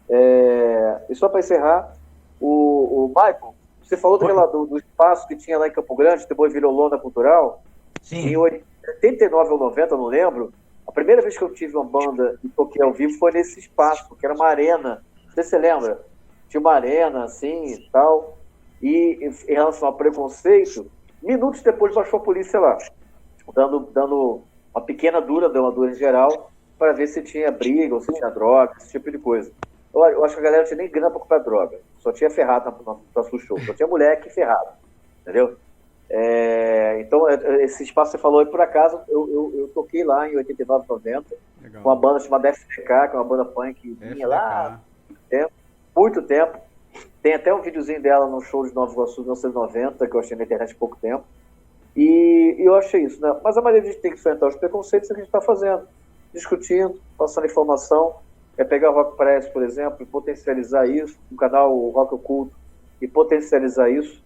E só para encerrar, o Michael, você falou do espaço que tinha lá em Campo Grande, depois virou lona cultural. Sim. Em 89 ou 90, eu não lembro, a primeira vez que eu tive uma banda e toquei ao vivo foi nesse espaço, que era uma arena. Não sei se você lembra. Tinha uma arena, assim, e tal. E em relação ao preconceito, minutos depois baixou a polícia lá, dando uma pequena dura, deu uma dura em geral, para ver se tinha briga ou se tinha droga, esse tipo de coisa. Eu acho que a galera não tinha nem grana para comprar droga. Só tinha ferrado no próximo show. Só tinha moleque ferrado. Entendeu? Então, esse espaço que você falou aí, por acaso, eu toquei lá em 89, 90, com uma banda chamada FDK, que é uma banda punk que vinha lá há muito tempo. Tem até um videozinho dela no show de Nova Iguaçu, 1990, que eu achei na internet há pouco tempo. E eu achei isso, né? Mas a maneira de a gente ter que enfrentar os preconceitos é o que a gente está fazendo. Discutindo, passando informação. Pegar o Rock Press, por exemplo, e potencializar isso, um canal Rock Oculto, e potencializar isso.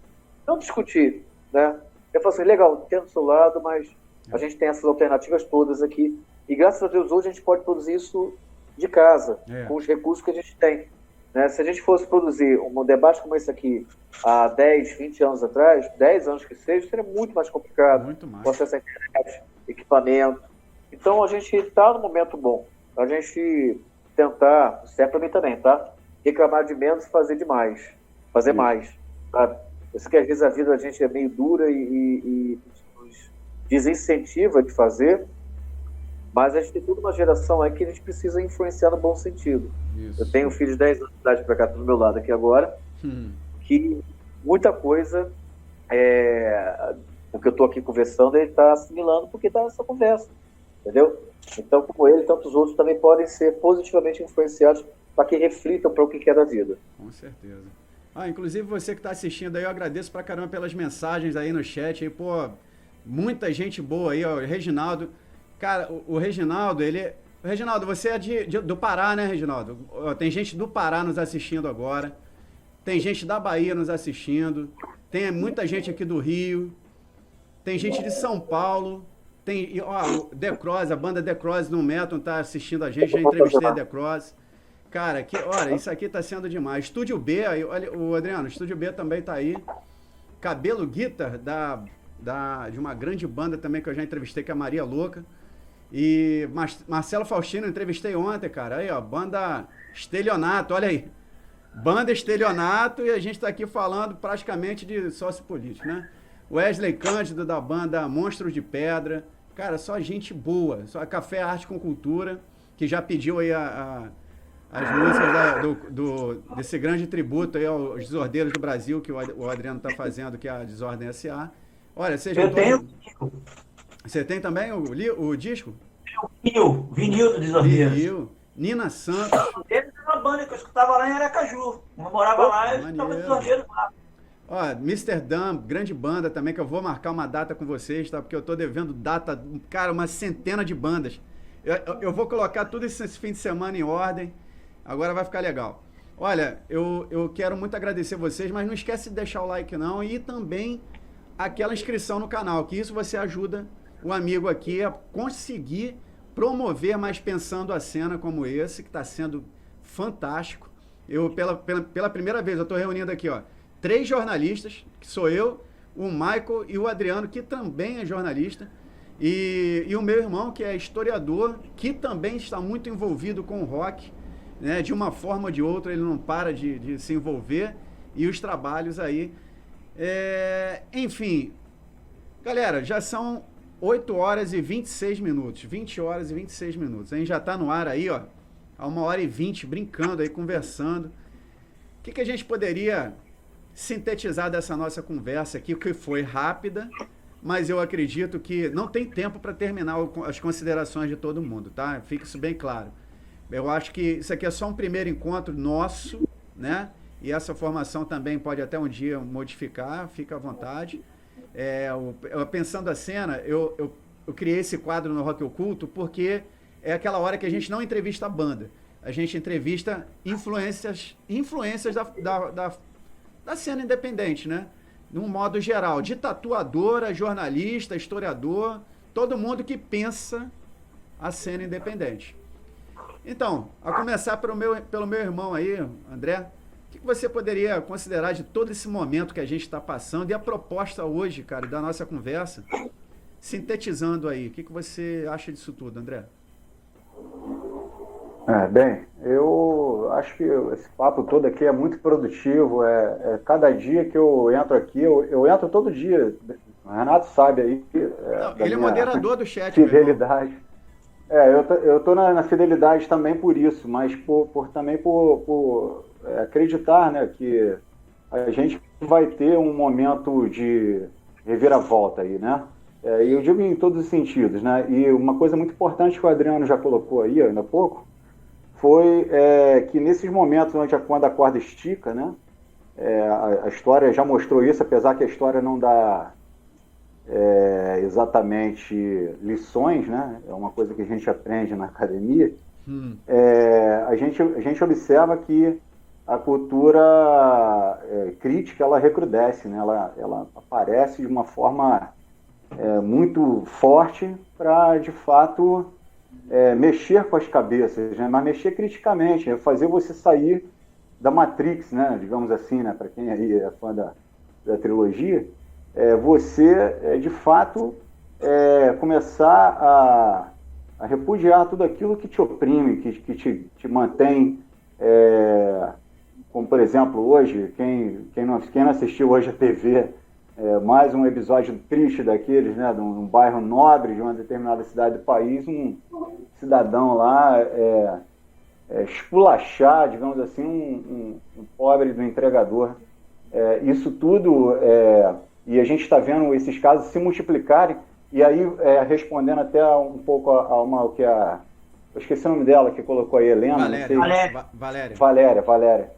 não discutir, né? Eu falo assim, legal, entendo do seu lado, mas a gente tem essas alternativas todas aqui. E graças a Deus hoje a gente pode produzir isso de casa, com os recursos que a gente tem. Né? Se a gente fosse produzir um debate como esse aqui há 10, 20 anos atrás, 10 anos que seja, seria muito mais complicado. Muito mais. Com acesso à internet, equipamento. Então a gente está no momento bom. A gente tentar, serve para mim também, tá? Reclamar de menos e fazer demais. Fazer mais. Sabe? Eu sei que às vezes a vida da gente é meio dura e nos desincentiva de fazer, mas a gente tem toda uma geração aí que a gente precisa influenciar no bom sentido. Isso. Eu tenho um filho de 10 anos de idade para cá, do meu lado aqui agora, que muita coisa, o que eu estou aqui conversando, ele está assimilando porque está nessa conversa, entendeu? Então, como ele, tantos outros também podem ser positivamente influenciados para que reflitam para o que é da vida. Com certeza. Inclusive você que está assistindo aí, eu agradeço pra caramba pelas mensagens aí no chat. Aí, pô, muita gente boa aí, ó. O Reginaldo. Cara, o Reginaldo, Reginaldo, você é do Pará, né, Reginaldo? Tem gente do Pará nos assistindo agora. Tem gente da Bahia nos assistindo. Tem muita gente aqui do Rio. Tem gente de São Paulo. Tem, ó, o The Cross, a banda The Cross no Metal tá assistindo a gente. Já entrevistei a The Cross. Cara, olha, isso aqui tá sendo demais. Estúdio B, aí, olha, o Adriano, Estúdio B também tá aí. Cabelo Guitar, de uma grande banda também que eu já entrevistei, que é a Maria Louca. E Marcelo Faustino, eu entrevistei ontem, cara. Aí, ó, banda Estelionato, olha aí. Banda Estelionato, e a gente tá aqui falando praticamente de sócio-político, né? Wesley Cândido, da banda Monstros de Pedra. Cara, só gente boa. Só Café Arte com Cultura, que já pediu aí as músicas desse grande tributo aí aos Desordeiros do Brasil, que o Adriano está fazendo, que é a Desordem S.A. Olha, Eu tenho. Você tem também o disco? Vinil do Desordeiros. Vinil. Nina Santos. Ele era uma banda que eu escutava lá em Aracaju. Eu morava lá e eu escutava Desordeiros lá. Ó, Mr. Dumb, grande banda também, que eu vou marcar uma data com vocês, tá? Porque eu tô devendo data, cara, uma centena de bandas. Eu vou colocar tudo isso esse fim de semana em ordem. Agora vai ficar legal. Olha, eu quero muito agradecer vocês, mas não esquece de deixar o like não e também aquela inscrição no canal, que isso você ajuda o amigo aqui a conseguir promover mais Pensando a Cena como esse, que está sendo fantástico. Eu, pela primeira vez, eu estou reunindo aqui, ó, 3 jornalistas, que sou eu, o Michael e o Adriano, que também é jornalista, e o meu irmão, que é historiador, que também está muito envolvido com o rock, né? De uma forma ou de outra, ele não para de se envolver, e os trabalhos aí. Enfim, galera, já são 8 horas e 26 minutos, 20 horas e 26 minutos. A gente já está no ar aí, ó, há 1h20, brincando aí, conversando. O que a gente poderia sintetizar dessa nossa conversa aqui, que foi rápida, mas eu acredito que não tem tempo para terminar as considerações de todo mundo, tá? Fica isso bem claro. Eu acho que isso aqui é só um primeiro encontro nosso, né? E essa formação também pode até um dia modificar, fica à vontade. Pensando a Cena, eu criei esse quadro no Rock Oculto porque é aquela hora que a gente não entrevista a banda. A gente entrevista influências da cena independente, né? De um modo geral, de tatuadora, jornalista, historiador, todo mundo que pensa a cena independente. Então, a começar pelo meu irmão aí, André, o que você poderia considerar de todo esse momento que a gente está passando e a proposta hoje, cara, da nossa conversa, sintetizando aí, o que você acha disso tudo, André? Bem, eu acho que esse papo todo aqui é muito produtivo, cada dia que eu entro aqui, eu entro todo dia, o Renato sabe aí. Ele é moderador do chat. Fidelidade. Eu tô na fidelidade também por isso, mas também por acreditar, né, que a gente vai ter um momento de reviravolta aí, né? E eu digo em todos os sentidos, né? E uma coisa muito importante que o Adriano já colocou aí ainda há pouco, foi que nesses momentos quando a corda estica, né, a história já mostrou isso, apesar que a história não dá exatamente lições, né, é uma coisa que a gente aprende na academia, a gente observa que a cultura crítica, ela recrudesce, né? Ela aparece de uma forma muito forte para, de fato, mexer com as cabeças, né? Mas mexer criticamente, fazer você sair da Matrix, né? Digamos assim, né? Para quem aí é fã da trilogia, você, de fato, começar a repudiar tudo aquilo que te oprime, que te mantém, como, por exemplo, hoje, quem não assistiu hoje a TV, mais um episódio triste daqueles, né, de um bairro nobre de uma determinada cidade do país, um cidadão lá esculachar, digamos assim, um pobre do entregador. Isso tudo, e a gente está vendo esses casos se multiplicarem, e aí, respondendo até um pouco a uma que eu esqueci o nome dela, que colocou aí, Helena. Valéria.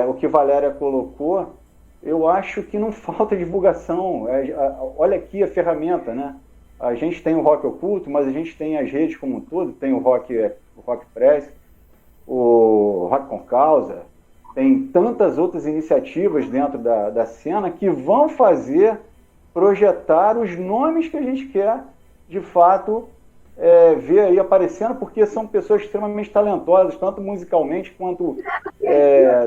O que Valéria colocou, eu acho que não falta divulgação. Olha aqui a ferramenta, né? A gente tem o Rock Oculto, mas a gente tem as redes como um todo, tem o Rock Press, o Rock com Causa, tem tantas outras iniciativas dentro da cena que vão projetar os nomes que a gente quer, de fato, ver aí aparecendo, porque são pessoas extremamente talentosas, tanto musicalmente quanto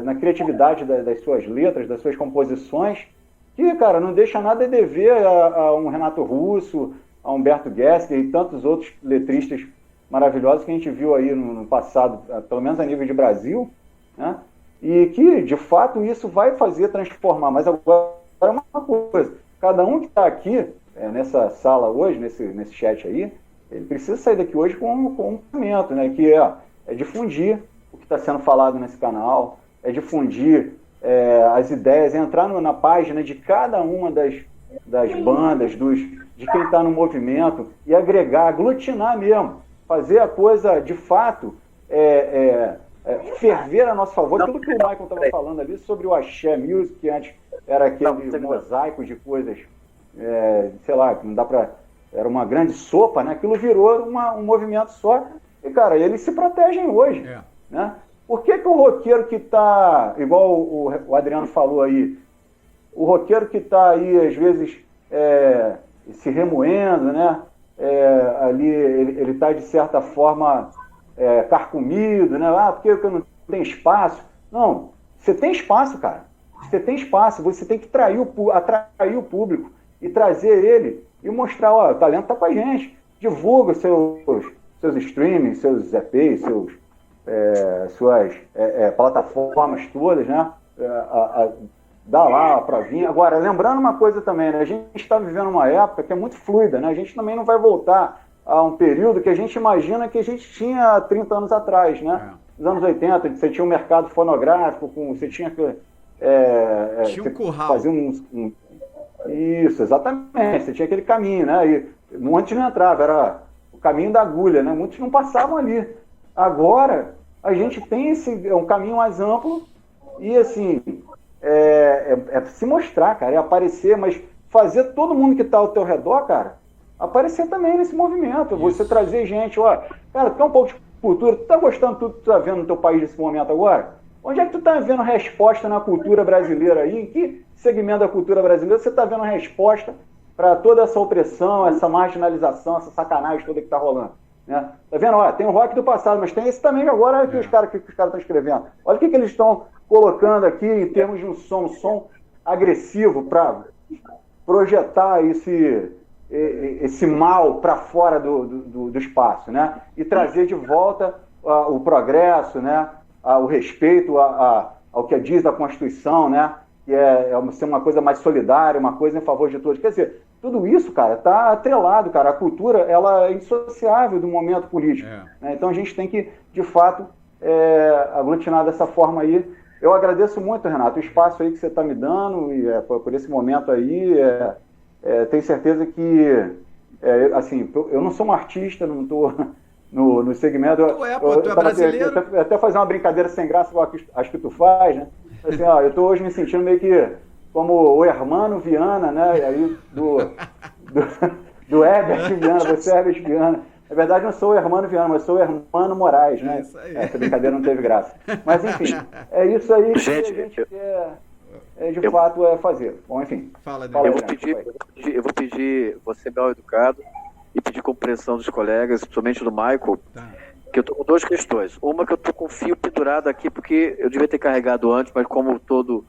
na criatividade das suas letras, das suas composições, que, cara, não deixa nada a dever a um Renato Russo, a Humberto Gessinger e tantos outros letristas maravilhosos que a gente viu aí no passado, pelo menos a nível de Brasil, né? E que, de fato, isso vai fazer transformar. Mas agora é uma coisa, cada um que está aqui nessa sala hoje, nesse chat aí, ele precisa sair daqui hoje com um momento, né? Que é difundir o que está sendo falado nesse canal, é difundir as ideias, é entrar na página de cada uma das bandas, de quem está no movimento, e agregar, aglutinar mesmo, fazer a coisa de fato ferver a nosso favor. Aquilo que o Michael estava falando ali sobre o Axé Music, que antes era aquele mosaico de coisas, sei lá, que não dá para... Era uma grande sopa, né? Aquilo virou um movimento só. E, cara, eles se protegem hoje. Né? Por que o roqueiro que está, igual o Adriano falou aí, o roqueiro que está aí, às vezes, se remoendo, né? Ali ele está, de certa forma, carcomido, né? Porque eu não tenho espaço. Não, você tem espaço, cara. Você tem espaço, você tem que atrair o público e trazer ele e mostrar, o talento está com a gente. Divulga seus streamings, seus EPs, suas plataformas todas, né? Dá lá a provinha. Agora, lembrando uma coisa também, né? A gente está vivendo uma época que é muito fluida, né? A gente também não vai voltar a um período que a gente imagina que a gente tinha 30 anos atrás, né? Nos anos 80, você tinha um mercado fonográfico, você tinha que... tinha um curral. Fazer Isso, exatamente. Você tinha aquele caminho, né? E muitos não entravam, era o caminho da agulha, né? Muitos não passavam ali. Agora, a gente tem um caminho mais amplo e, assim, se mostrar, cara, aparecer, mas fazer todo mundo que está ao teu redor, cara, aparecer também nesse movimento. Isso. Você trazer gente, cara, tu quer um pouco de cultura, tu tá gostando de tudo que tu tá vendo no teu país nesse momento agora? Onde é que tu tá vendo resposta na cultura brasileira aí? Em que segmento da cultura brasileira você tá vendo resposta para toda essa opressão, essa marginalização, essa sacanagem toda que tá rolando? Né? Tá vendo? Tem o rock do passado, mas tem esse também agora que os caras estão escrevendo. Olha o que eles estão colocando aqui em termos de um som agressivo para projetar esse mal para fora do espaço, né? E trazer de volta o progresso, né? O respeito ao que diz da Constituição, né? Que ser uma coisa mais solidária, uma coisa em favor de todos. Quer dizer, tudo isso, cara, está atrelado, cara. A cultura, ela é indissociável do momento político. Né? Então a gente tem que, de fato, aglutinar dessa forma aí. Eu agradeço muito, Renato, o espaço aí que você está me dando e por esse momento aí. Tenho certeza que, assim, eu não sou um artista, não estou no segmento. Tu é brasileiro. Até fazer uma brincadeira sem graça, acho que tu faz, né? Assim, eu estou hoje me sentindo meio que como o Hermano Viana, né? Aí do Herbert Viana, você é Herbert Viana. Na verdade, não sou o Hermano Viana, mas sou o Hermano Moraes, né? Isso aí. Essa brincadeira não teve graça. Mas, enfim, é isso aí que Gente, a gente quer, de fato, fazer. Bom, enfim. Fala, Fala, Adriano. Eu vou pedir, vou ser mal educado e pedir compreensão dos colegas, principalmente do Michael, Tá. que eu tô com duas questões. Uma que eu tô com o fio pendurado aqui, porque eu devia ter carregado antes, mas como todo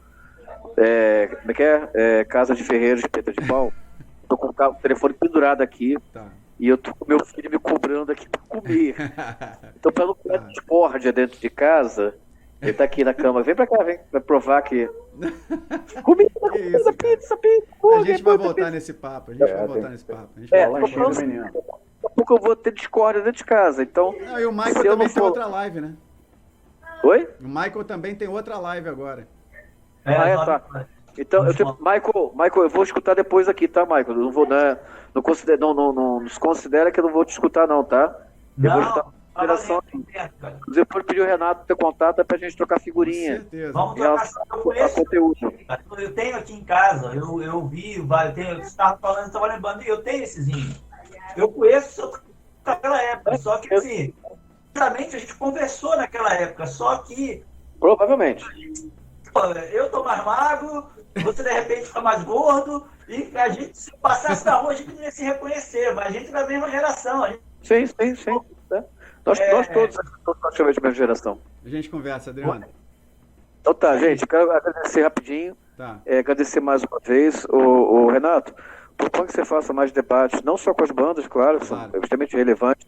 como é que é? Casa de ferreiro de Pedra de Pau, tô com o telefone pendurado aqui Tá. e eu tô com meu filho me cobrando aqui pra comer. Então, pra não comer discórdia dentro de casa, ele tá aqui na cama. Vem pra cá, vem. Vai provar que... Comida, Que isso, cara. pizza. A gente vai voltar nesse papo. A gente vai voltar nesse papo. A gente vai Fala, voltar. lanchinho do menino. Daqui a pouco eu vou ter discórdia dentro de casa, então... Não, e o Michael se eu também não tem for- outra live, né? Oi? O Michael também tem outra live agora. Tá. Então, Michael, eu vou escutar depois aqui, tá, Michael? Eu não vou, né? Não se considera que eu não vou te escutar, não, tá? Eu vou escutar a geração aqui. Inclusive, eu vou pedir o Renato ter contato pra gente trocar Com figurinha. certeza. Vamos Em relação trocar. Eu a conheço. conteúdo. Eu tenho aqui em casa, eu vi, você estava falando, eu estava lembrando, eu tenho esse zinho. Eu conheço naquela época, só que assim, realmente a gente conversou naquela época, só que Provavelmente. pô, eu tô mais magro, você de repente tá mais gordo, e a gente, se passasse na rua, a gente não ia se reconhecer, mas a gente é da mesma geração. A gente, Sim. Tá? Nós todos praticamente da mesma geração. A gente conversa, Adriano. Então tá, gente, eu quero agradecer rapidinho, Tá. agradecer mais uma vez. O Renato, proponho que você faça mais debates, não só com as bandas, claro, que são Claro. extremamente relevantes,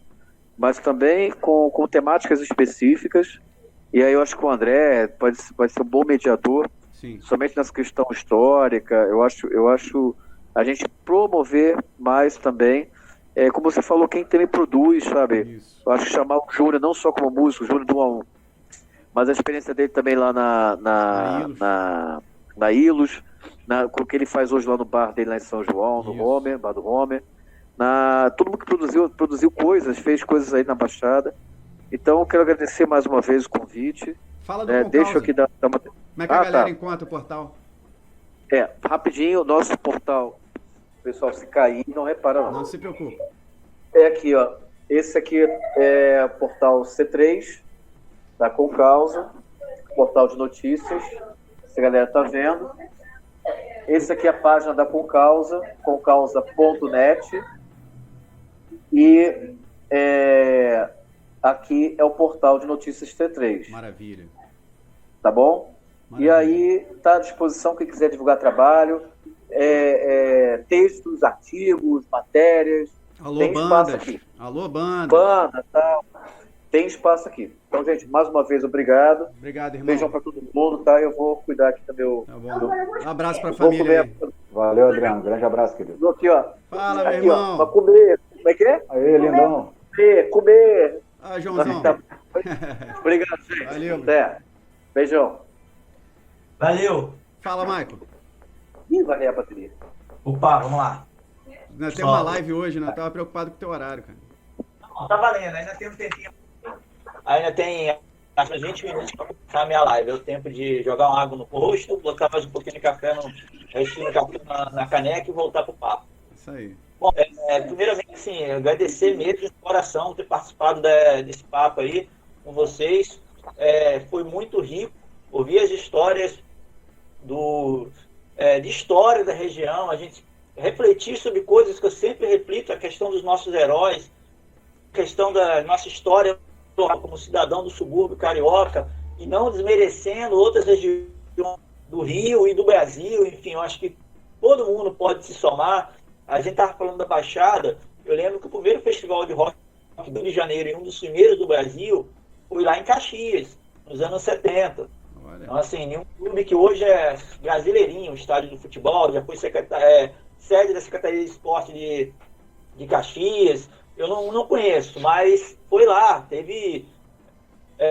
mas também com temáticas específicas. E aí eu acho que o André pode ser um bom mediador, Sim. somente nessa questão histórica. Eu acho a gente promover mais também. Como você falou, quem também produz, sabe? Isso. Eu acho que chamar o Júnior não só como músico, o Júnior do 1 a 1, mas a experiência dele também lá na Ilus, com o que ele faz hoje lá no bar dele lá em São João, no Isso. Homer, bar do Homer. Todo mundo que produziu coisas, fez coisas aí na Baixada. Então eu quero agradecer mais uma vez o convite. Fala do Deixa Concausa. eu aqui dar uma... Como é que a galera tá. encontra o portal? Rapidinho, nosso portal, pessoal, se cair, não repara não. Não se preocupe. É aqui, ó. Esse aqui é o portal C3, da Concausa, portal de notícias, se a galera tá vendo. Esse aqui é a página da Concausa, concausa.net. E aqui é o portal de notícias C3, Maravilha. tá bom? E Maravilha. aí tá à disposição quem quiser divulgar trabalho, textos, artigos, matérias. Alô, Tem espaço bandas. aqui. Alô, banda. Banda, tal. Tem espaço aqui. Então, gente, mais uma vez, obrigado. Obrigado, irmão. Beijão pra todo mundo, tá? Eu vou cuidar aqui do meu... Tá bom. Um abraço pra Vou família aí. comer... Valeu, Adriano. Grande abraço, querido. Tô aqui, ó. Fala, meu Aqui, ó. irmão. Pra comer. Como é que é? Aí, lindão. Comer. Ah, Joãozão. Tá. Obrigado, gente. Valeu. Até. Beijão. valeu. Fala, Michael. Ih, valeu a bateria. Opa, vamos lá. Nós temos uma live hoje, né? Eu tava preocupado com o teu horário, cara. Não, tá valendo, ainda tem um tempinho. Ainda tem acho que 20 minutos para começar a minha live. É o tempo de jogar uma água no rosto, botar mais um pouquinho de café restinho de café na caneca e voltar pro papo. Isso aí. Bom, primeiramente, assim, agradecer mesmo de coração ter participado desse papo aí com vocês. Foi muito rico ouvir as histórias de história da região, a gente refletir sobre coisas que eu sempre reflito, a questão dos nossos heróis, a questão da nossa história como cidadão do subúrbio carioca, e não desmerecendo outras regiões do Rio e do Brasil. Enfim, eu acho que todo mundo pode se somar. A gente estava falando da Baixada, eu lembro que o primeiro festival de rock do Rio de Janeiro, e um dos primeiros do Brasil, foi lá em Caxias, nos anos 70. Olha. Então, assim, um clube que hoje é brasileirinho, estádio do futebol, já foi sede da Secretaria de Esporte de Caxias. Eu não conheço, mas foi lá, teve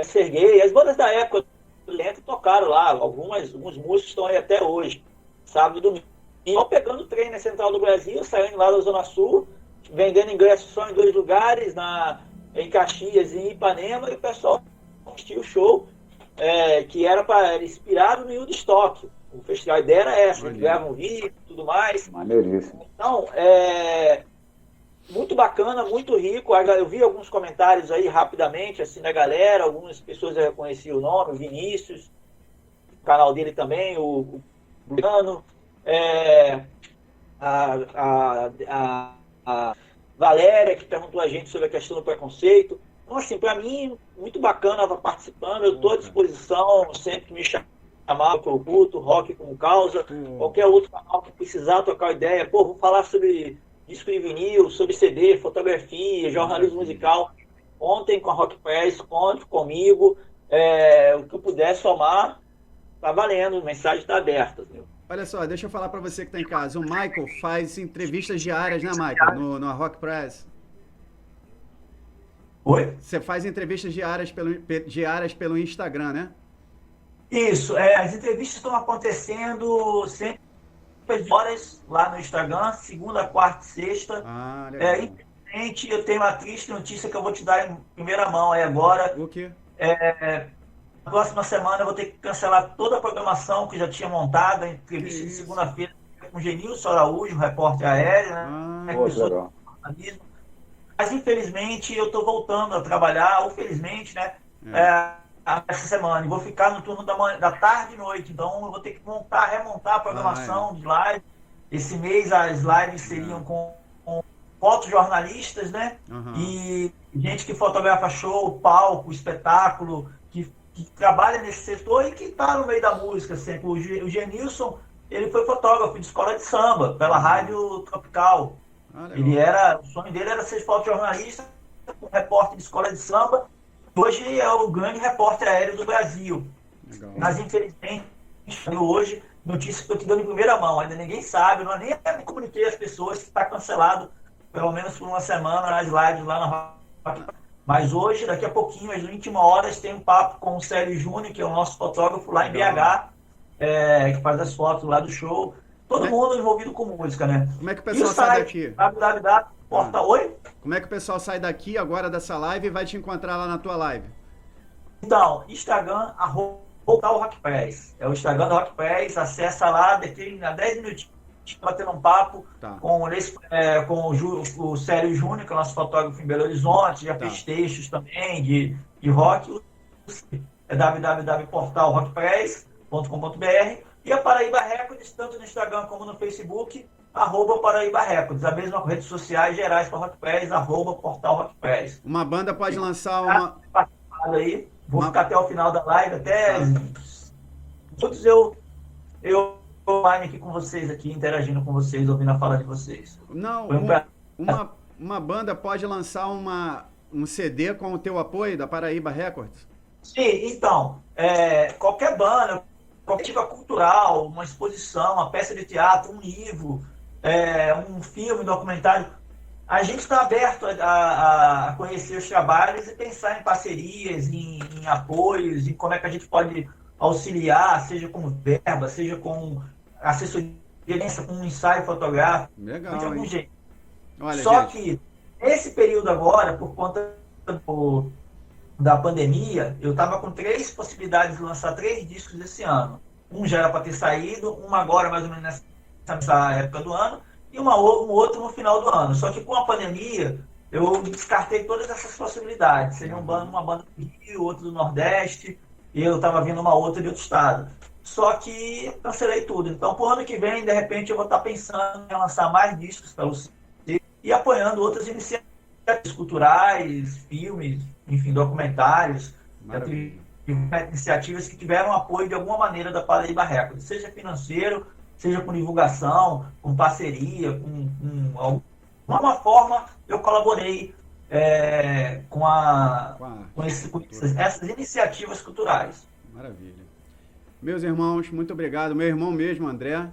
Serguei, as bandas da época do Lento tocaram lá, alguns músicos estão aí até hoje, sábado e domingo. E eu pegando o trem na Central do Brasil, saindo lá da Zona Sul, vendendo ingressos só em 2 lugares, em Caxias e em Ipanema, e o pessoal assistiu o show, que era inspirado no Woodstock. O festival, a ideia era essa, eles ganhavam VIP e tudo mais. Maneiríssimo. Então, muito bacana, muito rico. Eu vi alguns comentários aí rapidamente, assim, da galera. Algumas pessoas eu reconheci o nome, o Vinícius, o canal dele também, o Bruno, a Valéria, que perguntou a gente sobre a questão do preconceito. Então, assim, para mim, muito bacana estar participando. Eu estou à disposição, sempre que me chamar para o culto, rock como causa, qualquer outro canal que precisar trocar ideia. Pô, vou falar sobre disco de vinil, sobre CD, fotografia, jornalismo musical. Ontem com a Rock Press, conte comigo. O que eu puder somar, tá valendo, a mensagem está aberta. Viu? Olha só, deixa eu falar para você que está em casa. O Michael faz entrevistas diárias, né, Michael? No Rock Press. Oi? Você faz entrevistas diárias pelo Instagram, né? Isso, as entrevistas estão acontecendo sempre às horas lá no Instagram, segunda, quarta e sexta. Ah, legal. Infelizmente, eu tenho uma triste notícia que eu vou te dar em primeira mão aí agora. O quê? Na próxima semana eu vou ter que cancelar toda a programação que já tinha montado, a entrevista de segunda-feira com o Genilson Araújo, repórter aéreo, né? Legal. Mas infelizmente eu estou voltando a trabalhar, ou felizmente, né? Essa semana. E vou ficar no turno da tarde e noite. Então eu vou ter que remontar a programação de live. Esse mês as lives seriam com fotojornalistas, né? E gente que fotografa show, palco, espetáculo, que trabalha nesse setor e que está no meio da música sempre. O Genilson, ele foi fotógrafo de escola de samba, pela Rádio Tropical. O sonho dele era ser fotojornalista, um repórter de escola de samba. Hoje é o grande repórter aéreo do Brasil. Legal. Mas, infelizmente, hoje, notícia que eu te dando em primeira mão, ainda ninguém sabe, eu nem comuniquei às pessoas que está cancelado, pelo menos por uma semana, as lives lá na Rock. Mas hoje, daqui a pouquinho, às 21 horas, tem um papo com o Célio Júnior, que é o nosso fotógrafo lá em BH, que faz as fotos lá do show. Todo mundo envolvido com música, né? Como é que o pessoal sai daqui? Oi? Como é que o pessoal sai daqui agora dessa live e vai te encontrar lá na tua live? Então, Instagram, Portal Rock Press. É o Instagram do Rock Press, acessa lá, daqui a 10 minutinhos, batendo um papo com o Célio Júnior, que é o nosso fotógrafo em Belo Horizonte, já fez textos também de rock. É www.portalrockpress.com.br. E a Paraíba Records, tanto no Instagram como no Facebook, @Paraíba Records. A mesma redes sociais gerais para Rock Press, @Portal Rock Press. Uma banda pode lançar uma... Aí, vou ficar até o final da live, até todos eu online aqui com vocês, aqui interagindo com vocês, ouvindo a fala de vocês. Não, uma banda pode lançar um CD com o teu apoio da Paraíba Records? Sim, então, qualquer banda, qualquer tipo cultural, uma exposição, uma peça de teatro, um livro, um filme, um documentário, a gente está aberto a conhecer os trabalhos e pensar em parcerias, em apoios, em como é que a gente pode auxiliar, seja com verba, seja com assessoria, com um ensaio fotográfico, legal, de algum jeito. Olha, só que, nesse período agora, por conta da pandemia, eu estava com 3 possibilidades de lançar 3 discos esse ano. Um já era para ter saído, uma agora mais ou menos nessa época do ano, e um outro no final do ano. Só que com a pandemia, eu descartei todas essas possibilidades. Seria uma banda do Rio, outra do Nordeste, e eu estava vindo uma outra de outro estado. Só que cancelei tudo. Então, pro ano que vem, de repente, eu vou estar pensando em lançar mais discos para você e apoiando outras iniciativas culturais, filmes, enfim, documentários, iniciativas que tiveram apoio de alguma maneira da Paraíba Records, seja financeiro, seja com divulgação, com parceria, com alguma forma eu colaborei com essas iniciativas culturais. Maravilha. Meus irmãos, muito obrigado. Meu irmão mesmo, André.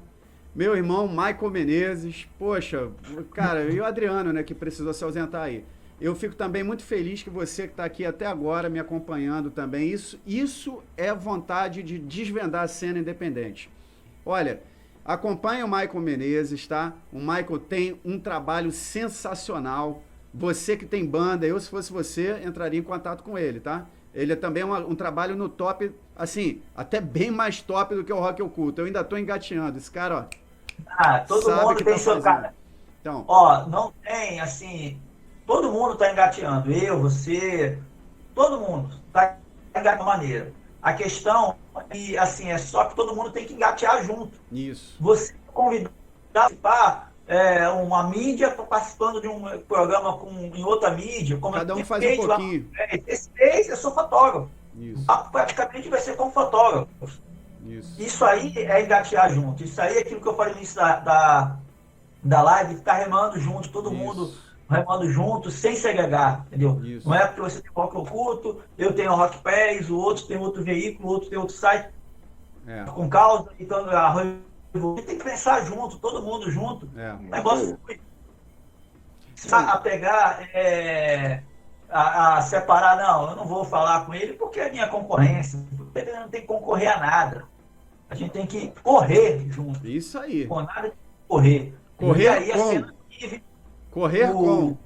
Meu irmão, Michael Menezes. Poxa, cara, e o Adriano, né, que precisou se ausentar aí. Eu fico também muito feliz que você que está aqui até agora me acompanhando também. Isso é vontade de desvendar a cena independente. Olha, acompanha o Michael Menezes, tá? O Michael tem um trabalho sensacional. Você que tem banda, se fosse você, entraria em contato com ele, tá? Ele é também um trabalho no top, assim, até bem mais top do que o Rock Oculto. Eu ainda tô engateando. Esse cara, ó, todo mundo tem seu cara. Então. Ó, não tem, assim, todo mundo está engateando. Eu, você, todo mundo está engateando de maneira. A questão, assim, é só que todo mundo tem que engatear junto. Isso. Você convidar a participar, uma mídia participando de um programa em outra mídia. Como cada um faz um pouquinho. Esse mês eu sou fotógrafo. Isso. Praticamente vai ser como fotógrafo. Isso aí é engatear junto. Isso aí é aquilo que eu falei no início da live, ficar remando junto, todo mundo remando junto, sem segregar, entendeu? Isso. Não é porque você tem rock oculto, eu tenho rock press, o outro tem outro veículo, o outro tem outro site com causa, então tem que pensar junto, todo mundo junto. O negócio a pegar, a separar, não, eu não vou falar com ele porque é minha concorrência, porque ele não tem que concorrer a nada. A gente tem que correr junto. Isso aí. Com nada de correr. Correr aí, com. Correr com.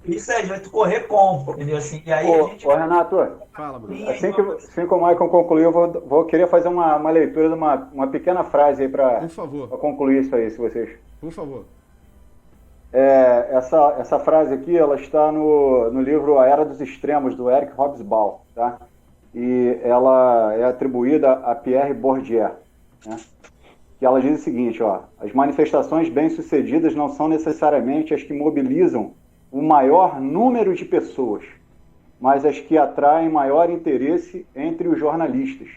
Isso aí, a gente correr com. Entendeu? Assim, e aí a gente... Renato, fala, Bruno. Assim que o Maicon concluir, eu vou querer fazer uma leitura de uma pequena frase aí para concluir isso aí, se vocês... Por favor. Essa frase aqui, ela está no livro A Era dos Extremos, do Eric Hobsbawm, tá? E ela é atribuída a Pierre Bourdieu, né? Que ela diz o seguinte, ó: as manifestações bem-sucedidas não são necessariamente as que mobilizam o maior número de pessoas, mas as que atraem maior interesse entre os jornalistas.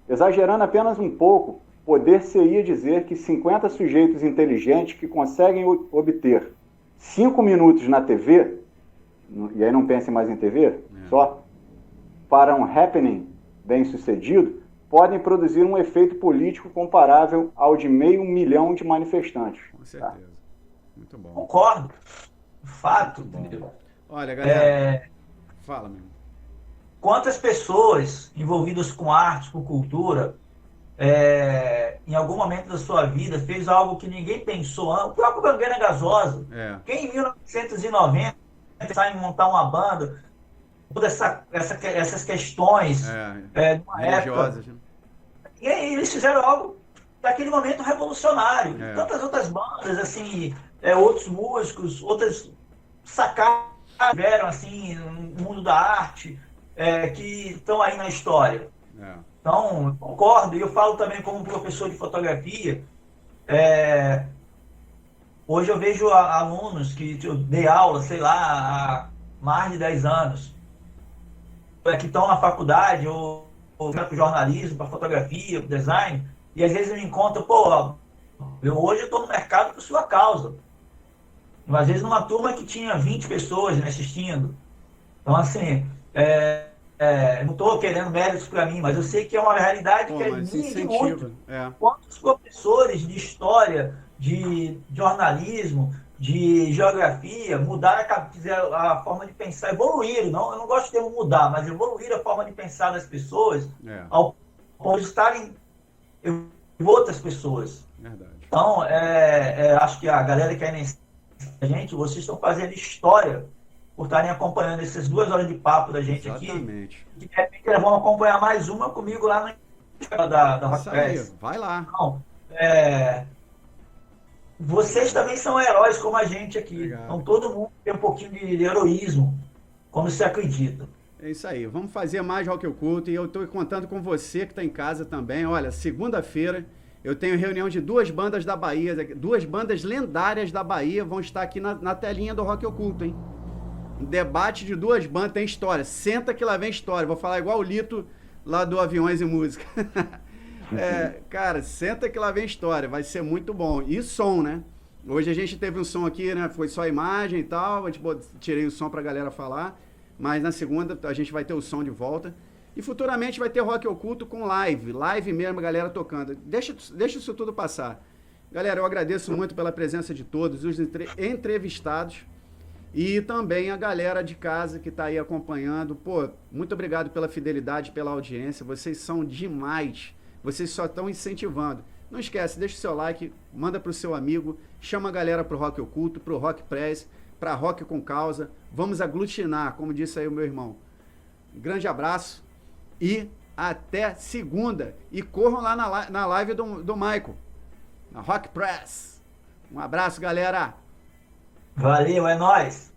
Exagerando apenas um pouco, poder-se-ia dizer que 50 sujeitos inteligentes que conseguem obter 5 minutos na TV, e aí não pensem mais em TV, só, para um happening bem-sucedido, podem produzir um efeito político comparável ao de 500 mil de manifestantes. Com certeza. Tá? Muito bom. Concordo. Fato, entendeu? Olha, galera, fala, meu. Quantas pessoas envolvidas com arte, com cultura, em algum momento da sua vida fez algo que ninguém pensou antes? O próprio Gangrena Gasosa. Quem em 1990 pensar em montar uma banda, todas essas questões de uma religiosas, época. E aí eles fizeram algo daquele momento revolucionário. Tantas outras bandas, assim, outros músicos, outras sacadas tiveram assim, no mundo da arte, que estão aí na história. Então, concordo. E eu falo também como professor de fotografia. Hoje eu vejo alunos que eu dei aula, sei lá, há mais de 10 anos, que estão na faculdade, ou para jornalismo, para fotografia, para design, e às vezes me encontram, hoje eu estou no mercado por sua causa. Às vezes numa turma que tinha 20 pessoas me assistindo. Então, assim, não estou querendo méritos para mim, mas eu sei que é uma realidade que é minha de muito. Quantos professores de história, de jornalismo, de geografia mudaram a forma de pensar, evoluíram, eu não gosto de termo mudar, mas evoluíram a forma de pensar das pessoas ao ponto de estarem outras pessoas. Verdade. Então, acho que a galera que é gente, vocês estão fazendo história por estarem acompanhando essas 2 horas de papo da gente. Exatamente. Aqui. De repente eles vão acompanhar mais uma comigo lá no da Rock Press. Vai lá. Então, vocês também são heróis como a gente aqui. Obrigado. Então todo mundo tem um pouquinho de heroísmo quando se acredita. É isso aí. Vamos fazer mais Rock Oculto, e eu estou contando com você que está em casa também. Olha, segunda-feira eu tenho reunião de 2 bandas da Bahia, 2 bandas lendárias da Bahia vão estar aqui na telinha do Rock Oculto, hein? Um debate de 2 bandas, tem história. Senta que lá vem história. Vou falar igual o Lito lá do Aviões e Música. Cara, senta que lá vem história. Vai ser muito bom. E som, né? Hoje a gente teve um som aqui, né? Foi só imagem e tal. Tirei o som pra galera falar. Mas na segunda a gente vai ter o som de volta. E futuramente vai ter Rock Oculto com live. Live mesmo, a galera tocando. Deixa isso tudo passar. Galera, eu agradeço muito pela presença de todos, os entrevistados. E também a galera de casa que está aí acompanhando. Muito obrigado pela fidelidade, pela audiência. Vocês são demais. Vocês só estão incentivando. Não esquece, deixa o seu like, manda para o seu amigo, chama a galera para o Rock Oculto, para o Rock Press, para Rock com Causa. Vamos aglutinar, como disse aí o meu irmão. Um grande abraço e até segunda. E corram lá na live do Michael, na Rock Press. Um abraço, galera. Valeu, é nóis.